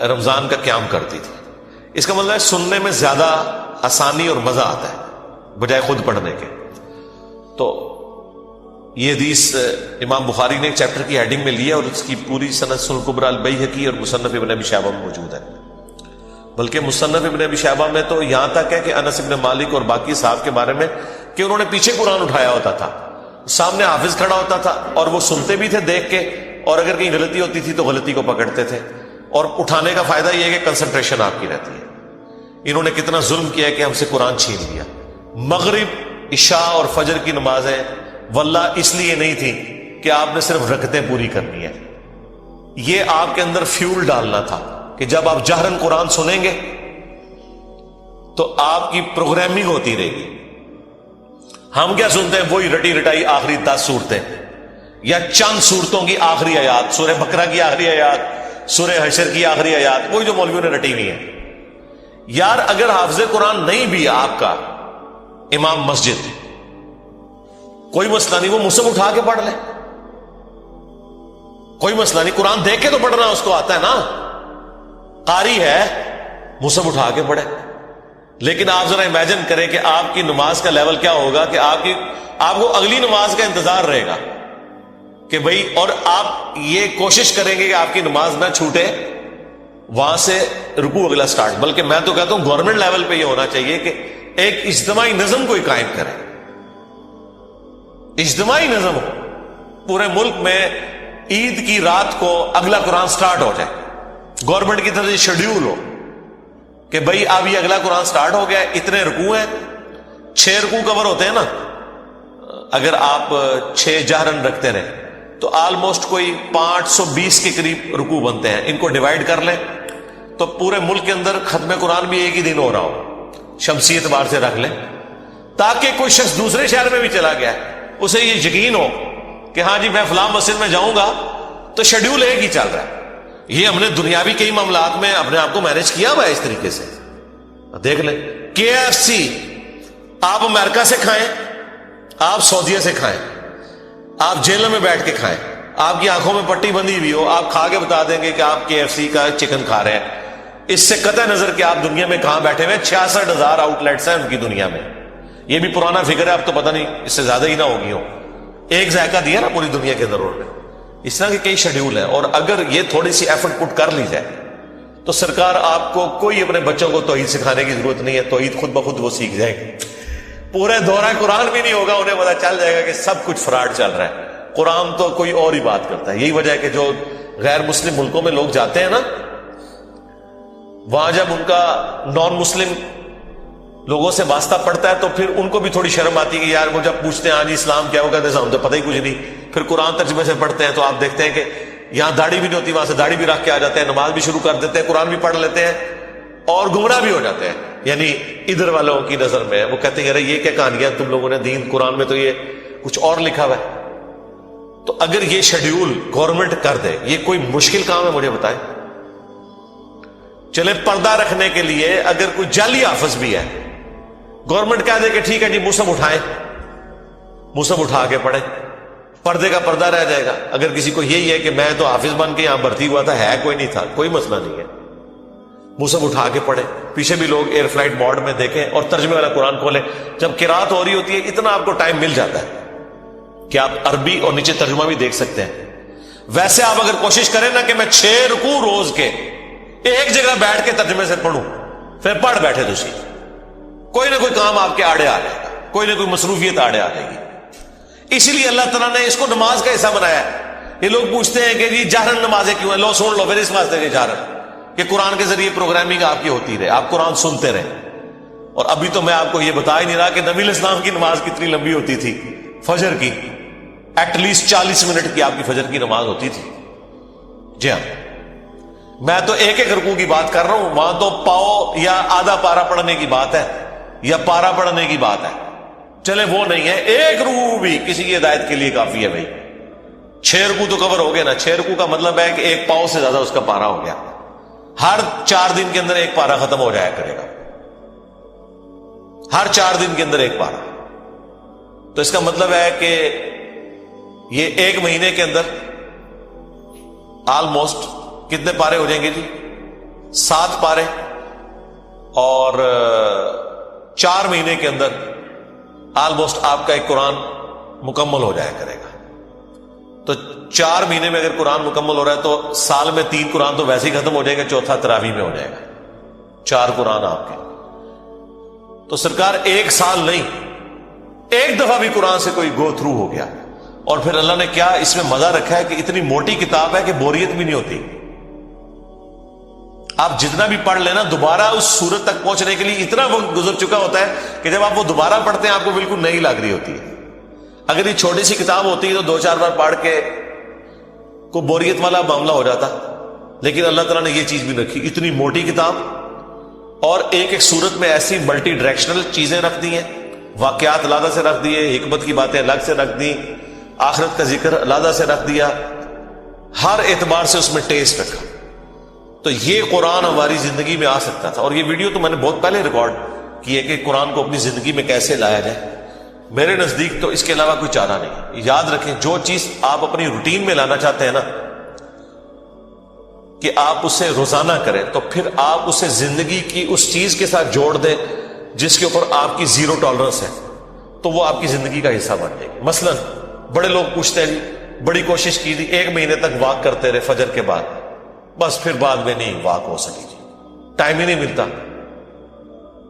رمضان کا قیام کرتی تھی۔ اس کا مطلب ہے سننے میں زیادہ آسانی اور مزہ آتا ہے بجائے خود پڑھنے کے۔ تو یہ حدیث امام بخاری نے ایک چیپٹر کی ہیڈنگ میں لیا اور اس کی پوری سند سنن الکبری البیہقی اور مصنف ابن ابی شیبہ میں موجود ہے، بلکہ مصنف ابن ابی شیبہ میں تو یہاں تک ہے کہ انس ابن مالک اور باقی صحابہ کے بارے میں کہ انہوں نے پیچھے قرآن اٹھایا ہوتا تھا، سامنے حافظ کھڑا ہوتا تھا اور وہ سنتے بھی تھے دیکھ کے، اور اگر کہیں غلطی ہوتی تھی تو غلطی کو پکڑتے تھے، اور اٹھانے کا فائدہ یہ ہے کہ کنسنٹریشن آپ کی رہتی ہے۔ انہوں نے کتنا ظلم کیا کہ ہم سے قرآن چھین لیا۔ مغرب، عشاء اور فجر کی نمازیں واللہ اس لیے نہیں تھی کہ آپ نے صرف رکعتیں پوری کرنی ہے، یہ آپ کے اندر فیول ڈالنا تھا کہ جب آپ جہرن قرآن سنیں گے تو آپ کی پروگرامنگ ہوتی رہے گی. ہم کیا سنتے ہیں؟ وہی رٹی رٹائی آخری 10 صورتیں یا چند صورتوں کی آخری آیات، سورہ بقرہ کی آخری آیات، سورہ حشر کی آخری آیات، وہی جو مولویوں نے رٹی ہوئی ہے. یار اگر حافظ قرآن نہیں بھی آپ کا امام مسجد، کوئی مسئلہ نہیں، وہ مصحف اٹھا کے پڑھ لے، کوئی مسئلہ نہیں. قرآن دیکھ کے تو پڑھنا اس کو آتا ہے نا، قاری ہے، مصحف اٹھا کے پڑھے. لیکن آپ ذرا امیجن کریں کہ آپ کی نماز کا لیول کیا ہوگا کہ آپ کو اگلی نماز کا انتظار رہے گا کہ بھئی، اور آپ یہ کوشش کریں گے کہ آپ کی نماز نہ چھوٹے، وہاں سے رکوع اگلا سٹارٹ. بلکہ میں تو کہتا ہوں گورنمنٹ لیول پہ یہ ہونا چاہیے کہ ایک اجتماعی نظم کوئی قائم کرے، اجتماعی نظم ہو پورے ملک میں. عید کی رات کو اگلا قرآن سٹارٹ ہو جائے، گورنمنٹ کی طرف سے شیڈیول ہو کہ بھئی اب یہ اگلا قرآن سٹارٹ ہو گیا، اتنے رکوع ہیں، 6 رکوع کور ہوتے ہیں نا. اگر آپ 6 جہرن رکھتے رہیں تو آلموسٹ کوئی 520 کے قریب رکوع بنتے ہیں. ان کو ڈیوائڈ کر لیں تو پورے ملک کے اندر ختم قرآن بھی ایک ہی دن ہو رہا ہو، شمسی اعتبار سے رکھ لیں، تاکہ کوئی شخص دوسرے شہر میں بھی چلا گیا ہے اسے یہ یقین ہو کہ ہاں جی میں فلاں مسجد میں جاؤں گا تو شیڈیول ایک ہی چل رہا ہے. یہ ہم نے دنیاوی کئی معاملات میں اپنے آپ کو مینج کیا ہوا ہے اس طریقے سے. دیکھ لیں KFC آپ امریکہ سے کھائیں، آپ سعودیہ سے کھائیں، آپ جیل میں بیٹھ کے کھائیں، آپ کی آنکھوں میں پٹی بندھی ہوئی ہو، آپ کھا کے بتا دیں گے کہ آپ KFC کا چکن کھا رہے ہیں. اس سے قطع نظر کہ آپ دنیا میں کہاں بیٹھے ہوئے. 66,000 آؤٹ لیٹس ہیں ان کی دنیا میں. یہ بھی پرانا فگر ہے، اب تو پتہ نہیں اس سے زیادہ ہی نہ ہوگی ہو. ایک ذائقہ دیا نا پوری دنیا کے اندر. اس طرح کے کئی شیڈیول ہیں، اور اگر یہ تھوڑی سی ایفرٹ پٹ کر لی جائے تو سرکار آپ کو کوئی اپنے بچوں کو توحید سکھانے کی ضرورت نہیں ہے. توحید خود بخود وہ سیکھ جائیں گے. پورے دورہ قرآن بھی نہیں ہوگا، انہیں پتا چل جائے گا کہ سب کچھ فراڈ چل رہا ہے. قرآن تو کوئی اور ہی بات کرتا ہے. یہی وجہ ہے کہ جو غیر مسلم ملکوں میں لوگ جاتے ہیں نا، وہاں جب ان کا نان مسلم لوگوں سے واسطہ پڑتا ہے تو پھر ان کو بھی تھوڑی شرم آتی ہے کہ یار وہ جب پوچھتے ہیں ہاں جی اسلام کیا ہوگا تو ہم تو پتہ ہی کچھ نہیں. پھر قرآن ترجمے سے پڑھتے ہیں تو آپ دیکھتے ہیں کہ یہاں داڑھی بھی نہیں ہوتی، وہاں سے داڑھی بھی رکھ کے آ جاتے ہیں، نماز بھی شروع کر دیتے ہیں، قرآن بھی پڑھ لیتے ہیں اور گمراہ بھی ہو جاتے ہیں. یعنی ادھر والوں کی نظر میں وہ کہتے ہیں یار یہ کیا کہانیاں تم لوگوں نے دین، قرآن میں تو یہ کچھ اور لکھا ہوا ہے. تو اگر یہ شیڈیول گورنمنٹ کر دے، یہ کوئی مشکل کام ہے؟ مجھے بتائیں. چلے پردہ رکھنے کے لیے اگر کوئی جعلی حافظ بھی ہے، گورنمنٹ کہہ دے کہ ٹھیک ہے جی مصحف اٹھائیں، مصحف اٹھا کے پڑھیں، پردے کا پردہ رہ جائے گا. اگر کسی کو یہی ہے کہ میں تو حافظ بن کے یہاں بھرتی ہوا تھا، ہے کوئی نہیں تھا، کوئی مسئلہ نہیں ہے، مصحف اٹھا کے پڑھیں. پیچھے بھی لوگ ایئر فلائٹ موڈ میں دیکھیں اور ترجمے والا قرآن کھولیں. جب قرات ہو رہی ہوتی ہے اتنا آپ کو ٹائم مل جاتا ہے کہ آپ عربی اور نیچے ترجمہ بھی دیکھ سکتے ہیں. ویسے آپ اگر کوشش کریں نا کہ میں 6 رکوع روز کے ایک جگہ بیٹھ کے ترجمے سے پڑھوں، پھر پڑھ بیٹھے دوسری، کوئی نہ کوئی کام آپ کے آڑے آ جائے گا، کوئی نہ کوئی مصروفیت آڑے آ جائے گی. اسی لیے اللہ تعالیٰ نے اس کو نماز کا حصہ بنایا ہے. یہ لوگ پوچھتے ہیں کہ جی جہرن نمازیں کیوں ہیں؟ لو سن لو پھر اس واسطے کہ جہرن کہ قرآن کے ذریعے پروگرامنگ آپ کی ہوتی رہے، آپ قرآن سنتے رہیں. اور ابھی تو میں آپ کو یہ بتا ہی نہیں رہا کہ نبی علیہ السلام کی نماز کتنی لمبی ہوتی تھی. فجر کی ایٹ لیسٹ 40 منٹ کی آپ کی فجر کی نماز ہوتی تھی. جی ہاں، میں تو ایک ایک رکوع کی بات کر رہا ہوں، وہاں تو پاؤ یا آدھا پارا پڑھنے کی بات ہے یا پارا پڑھنے کی بات ہے. چلے وہ نہیں ہے، ایک رکوع بھی کسی کی ہدایت کے لیے کافی ہے. بھائی 6 رکوع تو کور ہو گئے نا. 6 رکوع کا مطلب ہے کہ ایک پاؤ سے زیادہ اس کا پارا ہو گیا. ہر 4 دن کے اندر ایک پارا ختم ہو جایا کرے گا، ہر 4 دن کے اندر ایک پارا. تو اس کا مطلب ہے کہ یہ ایک مہینے کے اندر آلموسٹ کتنے پارے ہو جائیں گے جی؟ 7 پارے. اور 4 مہینے کے اندر آلموسٹ آپ کا ایک قرآن مکمل ہو جایا کرے گا. تو 4 مہینے میں اگر قرآن مکمل ہو رہا ہے تو سال میں 3 قرآن تو ویسے ہی ختم ہو جائے گا، چوتھا تراویح میں ہو جائے گا. 4 قرآن آپ کے. تو سرکار ایک سال نہیں، ایک دفعہ بھی قرآن سے کوئی گو تھرو ہو گیا. اور پھر اللہ نے کیا اس میں مزہ رکھا ہے کہ اتنی موٹی کتاب ہے کہ بوریت بھی نہیں ہوتی. آپ جتنا بھی پڑھ لینا دوبارہ اس سورت تک پہنچنے کے لیے اتنا وقت گزر چکا ہوتا ہے کہ جب آپ وہ دوبارہ پڑھتے ہیں آپ کو بالکل نئی لگ رہی ہوتی ہے. اگر یہ چھوٹی سی کتاب ہوتی ہے تو 2-4 بار پڑھ کے کوئی بوریت والا معاملہ ہو جاتا. لیکن اللہ تعالیٰ نے یہ چیز بھی رکھی، اتنی موٹی کتاب، اور ایک ایک صورت میں ایسی ملٹی ڈائریکشنل چیزیں رکھ دی ہیں، واقعات علیحدہ سے رکھ دیے، حکمت کی باتیں الگ سے رکھ دی، آخرت کا ذکر علیحدہ سے رکھ دیا، ہر اعتبار سے اس میں ٹیسٹ رکھا. تو یہ قرآن ہماری زندگی میں آ سکتا تھا. اور یہ ویڈیو تو میں نے بہت پہلے ریکارڈ کی ہے کہ قرآن کو اپنی زندگی میں کیسے لایا جائے. میرے نزدیک تو اس کے علاوہ کوئی چارہ نہیں. یاد رکھیں، جو چیز آپ اپنی روٹین میں لانا چاہتے ہیں نا، کہ آپ اسے روزانہ کریں، تو پھر آپ اسے زندگی کی اس چیز کے ساتھ جوڑ دیں جس کے اوپر آپ کی زیرو ٹالرنس ہے، تو وہ آپ کی زندگی کا حصہ بن جائے گی. مثلا بڑے لوگ پوچھتے ہیں بڑی کوشش کی تھی، 1 مہینے تک واک کرتے رہے فجر کے بعد، بس پھر بعد میں نہیں واک ہو سکی، ٹائم ہی نہیں ملتا.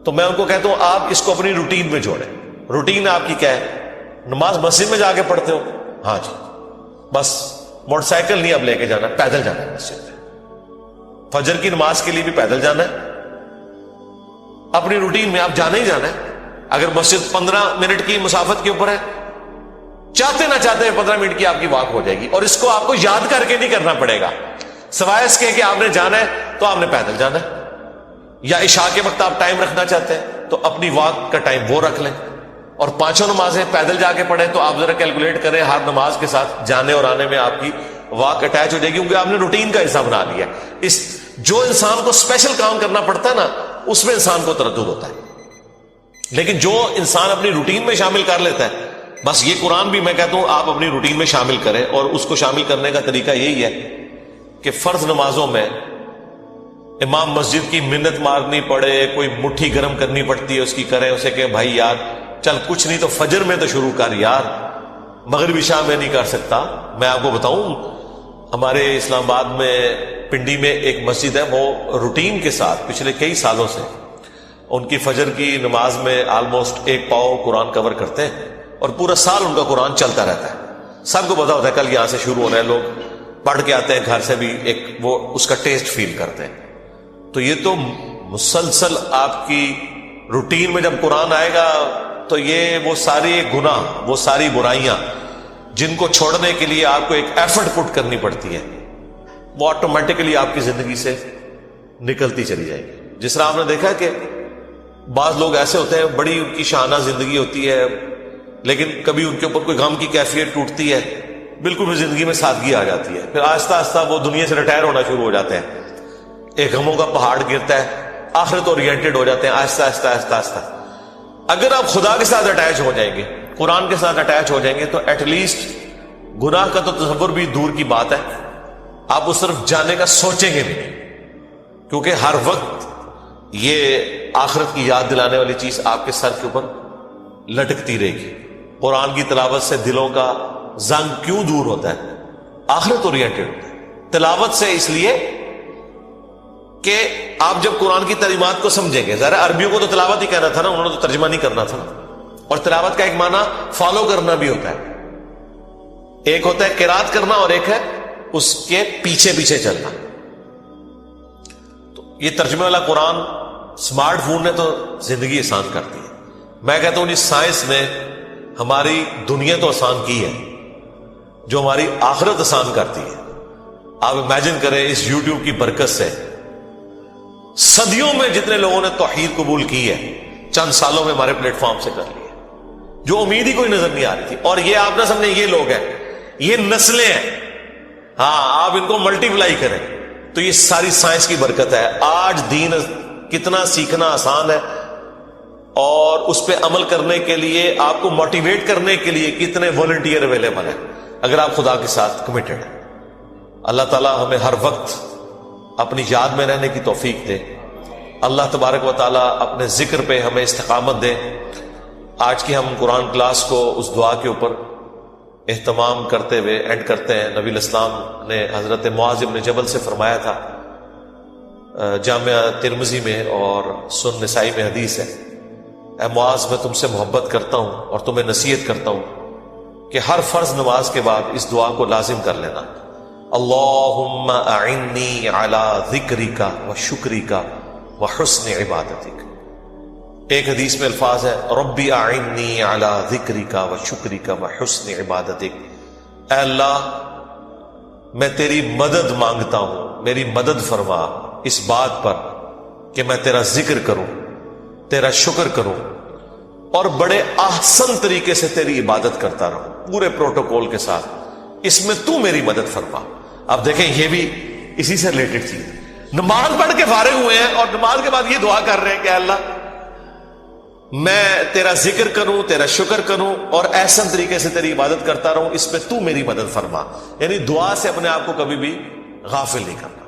تو میں ان کو کہتا ہوں آپ اس کو اپنی روٹین میں جوڑیں. روٹین آپ کی کیا ہے؟ نماز مسجد میں جا کے پڑھتے ہو؟ ہاں جی، بس موٹر سائیکل نہیں اب لے کے جانا، پیدل جانا ہے مسجد میں. فجر کی نماز کے لیے بھی پیدل جانا ہے. اپنی روٹین میں آپ جانا ہی جانا ہے. اگر مسجد 15 منٹ کی مسافت کے اوپر ہے، چاہتے نہ چاہتے 15 منٹ کی آپ کی واک ہو جائے گی. اور اس کو آپ کو یاد کر کے نہیں کرنا پڑے گا، سوائے اس کے کہ آپ نے جانا ہے تو آپ نے پیدل جانا ہے. یا عشاء کے وقت آپ ٹائم رکھنا چاہتے ہیں تو اپنی واک کا ٹائم وہ رکھ لیں، اور 5 نمازیں پیدل جا کے پڑھیں. تو آپ ذرا کیلکولیٹ کریں، ہر نماز کے ساتھ جانے اور آنے میں آپ کی واک اٹیچ ہو جائے گی، کیونکہ آپ نے روٹین کا حصہ بنا لیا. جو انسان کو اسپیشل کام کرنا پڑتا ہے نا، اس میں انسان کو تردد ہوتا ہے. لیکن جو انسان اپنی روٹین میں شامل کر لیتا ہے، بس یہ قرآن بھی میں کہتا ہوں آپ اپنی روٹین میں شامل کریں. اور اس کو شامل کرنے کا طریقہ یہی ہے کہ فرض نمازوں میں امام مسجد کی منت مارنی پڑے، کوئی مٹھی گرم کرنی پڑتی ہے اس کی، کریں اسے کہ بھائی یار چل کچھ نہیں تو فجر میں تو شروع کر یار، مغرب عشاء میں نہیں کر سکتا. میں آپ کو بتاؤں، ہمارے اسلام آباد میں پنڈی میں ایک مسجد ہے، وہ روٹین کے ساتھ پچھلے کئی سالوں سے ان کی فجر کی نماز میں آلموسٹ 1 پاؤ قرآن کور کرتے ہیں، اور پورا سال ان کا قرآن چلتا رہتا ہے. سب کو پتا ہوتا ہے کل یہاں سے شروع ہو رہے ہیں، لوگ پڑھ کے آتے ہیں گھر سے بھی ایک وہ اس کا ٹیسٹ فیل کرتے ہیں. تو یہ تو مسلسل آپ کی روٹین میں جب قرآن آئے گا تو یہ وہ ساری گناہ، وہ ساری برائیاں جن کو چھوڑنے کے لیے آپ کو ایک ایفرٹ پٹ کرنی پڑتی ہے، وہ آٹومیٹکلی آپ کی زندگی سے نکلتی چلی جائے گی. جس طرح آپ نے دیکھا کہ بعض لوگ ایسے ہوتے ہیں، بڑی ان کی شاہانہ زندگی ہوتی ہے، لیکن کبھی ان کے اوپر کوئی غم کی کیفیت ٹوٹتی ہے، بالکل بھی زندگی میں سادگی آ جاتی ہے. پھر آہستہ آہستہ وہ دنیا سے ریٹائر ہونا شروع ہو جاتے ہیں، ایک غموں کا پہاڑ گرتا ہے، آخرت اورینٹڈ ہو جاتے ہیں آہستہ آہستہ آہستہ آہستہ. اگر آپ خدا کے ساتھ اٹیچ ہو جائیں گے، قرآن کے ساتھ اٹیچ ہو جائیں گے، تو ایٹ لیسٹ گناہ کا تو تصور بھی دور کی بات ہے، آپ اس طرف جانے کا سوچیں گے نہیں، کیونکہ ہر وقت یہ آخرت کی یاد دلانے والی چیز آپ کے سر کے اوپر لٹکتی رہے گی. قرآن کی تلاوت سے دلوں کا زنگ کیوں دور ہوتا ہے؟ آخرت اورینٹڈ ہوتا ہے. تلاوت سے اس لیے کہ آپ جب قرآن کی تعلیمات کو سمجھیں گے، ذرا عربیوں کو تو تلاوت ہی کہنا تھا نا، انہوں نے تو ترجمہ نہیں کرنا تھا. اور تلاوت کا ایک معنی فالو کرنا بھی ہوتا ہے. ایک ہوتا ہے قرات کرنا اور ایک ہے اس کے پیچھے پیچھے چلنا. تو یہ ترجمے والا قرآن سمارٹ فون نے تو زندگی آسان کر دی ہے. میں کہتا ہوں اس سائنس نے ہماری دنیا تو آسان کی ہے، جو ہماری آخرت آسان کرتی ہے. آپ امیجن کریں اس یوٹیوب کی برکت سے صدیوں میں جتنے لوگوں نے توحید قبول کی ہے، چند سالوں میں ہمارے پلیٹ فارم سے کر لی ہے، جو امید ہی کوئی نظر نہیں آ رہی تھی. اور یہ آپ نہ سمجھیں یہ لوگ ہیں، یہ نسلیں ہیں. ہاں آپ ان کو ملٹی پلائی کریں تو یہ ساری سائنس کی برکت ہے. آج دین کتنا سیکھنا آسان ہے، اور اس پہ عمل کرنے کے لیے آپ کو موٹیویٹ کرنے کے لیے کتنے والنٹیئر اویلیبل ہیں اگر آپ خدا کے ساتھ کمیٹڈ ہیں. اللہ تعالیٰ ہمیں ہر وقت اپنی یاد میں رہنے کی توفیق دے. اللہ تبارک و تعالیٰ اپنے ذکر پہ ہمیں استقامت دے. آج کی ہم قرآن کلاس کو اس دعا کے اوپر اہتمام کرتے ہوئے اینڈ کرتے ہیں. نبی الاسلام نے حضرت معاذ بن جبل سے فرمایا تھا، جامعہ ترمذی میں اور سنن نسائی میں حدیث ہے، اے معاذ میں تم سے محبت کرتا ہوں اور تمہیں نصیحت کرتا ہوں کہ ہر فرض نماز کے بعد اس دعا کو لازم کر لینا، اللہم اعنی علی ذکرک و شکرک و حسن عبادتک. ایک حدیث میں الفاظ ہے ربی اعنی علی ذکرک و شکرک و حسن عبادتک. اے اللہ میں تیری مدد مانگتا ہوں میری مدد فرما اس بات پر کہ میں تیرا ذکر کروں، تیرا شکر کروں اور بڑے احسن طریقے سے تیری عبادت کرتا رہوں پورے پروٹوکول کے ساتھ، اس میں تو میری مدد فرما۔ اب دیکھیں یہ بھی اسی سے ریلیٹڈ چیز ہے۔ نماز پڑھ کے فارغ ہوئے ہیں اور نماز کے بعد یہ دعا کر رہے ہیں کہ اللہ میں تیرا ذکر کروں، تیرا شکر کروں اور احسن طریقے سے تیری عبادت کرتا رہوں، اس پہ تو میری مدد فرما۔ یعنی دعا سے اپنے آپ کو کبھی بھی غافل نہیں کرنا۔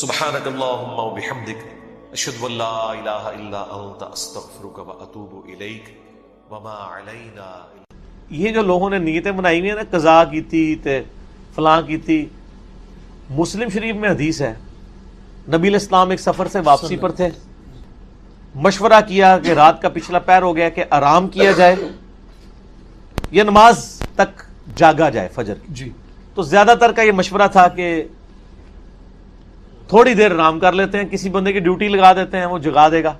سبحانک اللہم و بحمدک اشہد ان لا الہ الا انت استغفرک و اتوب الیک وما علینا۔ یہ جو لوگوں نے نیتیں بنائی ہوئی ہیں نا، قضا کی تھی تے فلاں کی تھی، مسلم شریف میں حدیث ہے، نبی علیہ السلام ایک سفر سے واپسی پر تھے، مشورہ کیا کہ رات کا پچھلا پہر ہو گیا کہ آرام کیا جائے یا نماز تک جاگا جائے فجر کی۔ جی تو زیادہ تر کا یہ مشورہ تھا کہ تھوڑی دیر آرام کر لیتے ہیں، کسی بندے کی ڈیوٹی لگا دیتے ہیں، وہ جگا دے گا۔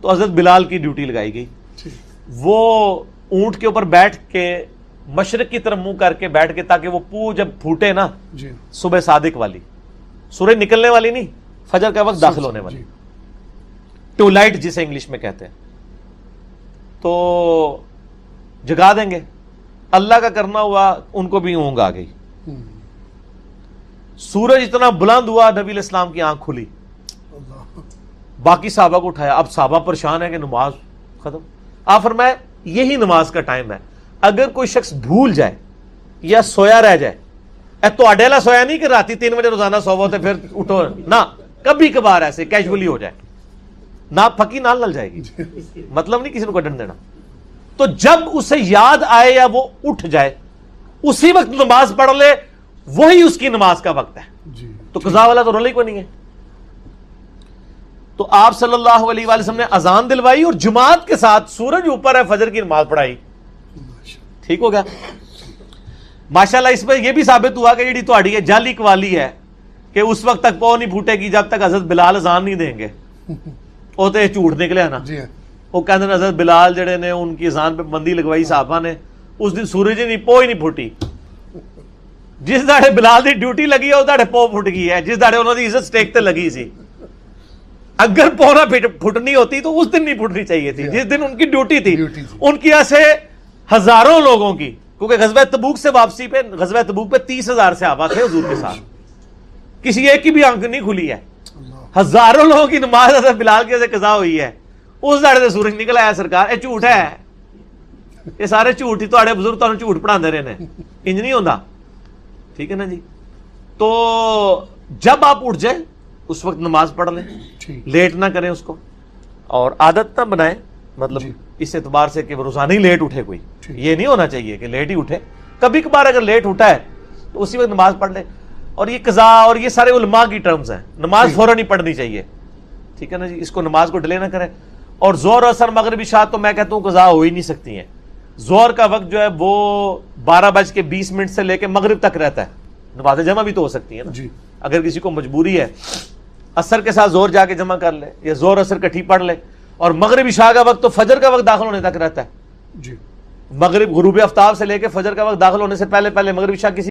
تو حضرت بلال کی ڈیوٹی لگائی گئی، وہ اونٹ کے اوپر بیٹھ کے مشرق کی طرف منہ کر کے بیٹھ کے، تاکہ وہ پو جب پھوٹے نا جی صبح صادق والی، سورج نکلنے والی نہیں، فجر کا وقت داخل ہونے والی، ٹو لائٹ جسے انگلش میں کہتے ہیں، تو جگا دیں گے۔ اللہ کا کرنا ہوا ان کو بھی اونگ آ گئی، سورج اتنا بلند ہوا، نبی علیہ السلام کی آنکھ کھلی، باقی صحابہ کو اٹھایا۔ اب صحابہ پریشان ہے کہ نماز ختم۔ آپ فرمائے یہی نماز کا ٹائم ہے، اگر کوئی شخص بھول جائے یا سویا رہ جائے، تو اڈیلا سویا نہیں کہ راتی 3 بجے روزانہ سو تے پھر اٹھو نہ، کبھی کبھار ایسے کیجولی ہو جائے، نہ پھکی نال نل جائے گی، مطلب نہیں کسی کو کڈن دینا۔ تو جب اسے یاد آئے یا وہ اٹھ جائے، اسی وقت نماز پڑھ لے، وہی اس کی نماز کا وقت ہے۔ تو قضا والا تو رول ہی کوئی نہیں ہے۔ تو آپ صلی اللہ علیہ وآلہ وسلم نے اذان دلوائی اور جماعت کے ساتھ سورج اوپر ہے فجر کی نماز پڑھائی، ٹھیک ہو گیا۔ ماشاءاللہ اس میں یہ بھی ثابت ہوا کہ جیڑی تہاڈی ہے جعلی قوالی ہے کہ اس وقت تک پاؤں نہیں پھوٹے گی جب تک حضرت بلال اذان نہیں دیں گے، وہ تو جھوٹ نکلے نا۔ وہ کہتے ہیں حضرت بلال جڑے نے ان کی اذان پہ بندی لگوائی صحابہ نے، اس دن سورج ہی نہیں، پو ہی نہیں پھوٹی۔ جس داڑے بلال دی ڈیوٹی لگی ہے اس داڑے پو پھٹ گئی ہے، جس داڑے انہوں نے عزت سٹیک تے لگی سی۔ اگر پو نہ پھٹنی ہوتی تو اس دن نہیں پھٹنی چاہیے تھی، جس دن ان کی ڈیوٹی تھی۔ ان کی ایسے ہزاروں لوگوں کی، کیونکہ غزوہ تبوک سے واپسی پہ، غزوہ تبوک پہ 30,000 صحابہ تھے حضور کے ساتھ، کسی ایک کی بھی آنکھ نہیں کھلی ہے، ہزاروں لوگوں کی نماز حضرت بلال کی سے قضا ہوئی ہے، اس داڑے سے سورج نکل آیا۔ سرکار یہ جھوٹ ہے، یہ سارے جھوٹ ہی، تہاڈے بزرگ تانوں جھوٹ پڑھا دے رہے ہیں، انج نہیں ہوندا، ٹھیک ہے نا جی۔ تو جب آپ اٹھ جائیں اس وقت نماز پڑھ لیں، لیٹ نہ کریں اس کو، اور عادت نہ بنائیں، مطلب اس اعتبار سے کہ روزانہ ہی لیٹ اٹھے کوئی، یہ نہیں ہونا چاہیے کہ لیٹ ہی اٹھے، کبھی کبھار اگر لیٹ اٹھا ہے تو اسی وقت نماز پڑھ لے۔ اور یہ قضا اور یہ سارے علماء کی ٹرمز ہیں، نماز فوراً ہی پڑھنی چاہیے، ٹھیک ہے نا جی، اس کو نماز کو ڈیلے نہ کریں۔ اور زہر اثر مغرب عشاء تو میں کہتا ہوں قضا ہو ہی نہیں سکتی ہیں۔ زہر کا وقت جو ہے وہ 12:20 سے لے کے مغرب تک رہتا ہے، نماز جمع بھی تو ہو سکتی ہے نا اگر کسی کو مجبوری ہے، اثر کے ساتھ زہر جا کے جمع کر لے یا زہر اثر کٹھی پڑھ لے۔ اور مغرب عشاء کا وقت تو فجر کا وقت داخل ہونے تک رہتا ہے، مغرب غروب آفتاب سے لے کے فجر کا وقت داخل ہونے سے پہلے پہلے مغرب عشاء کسی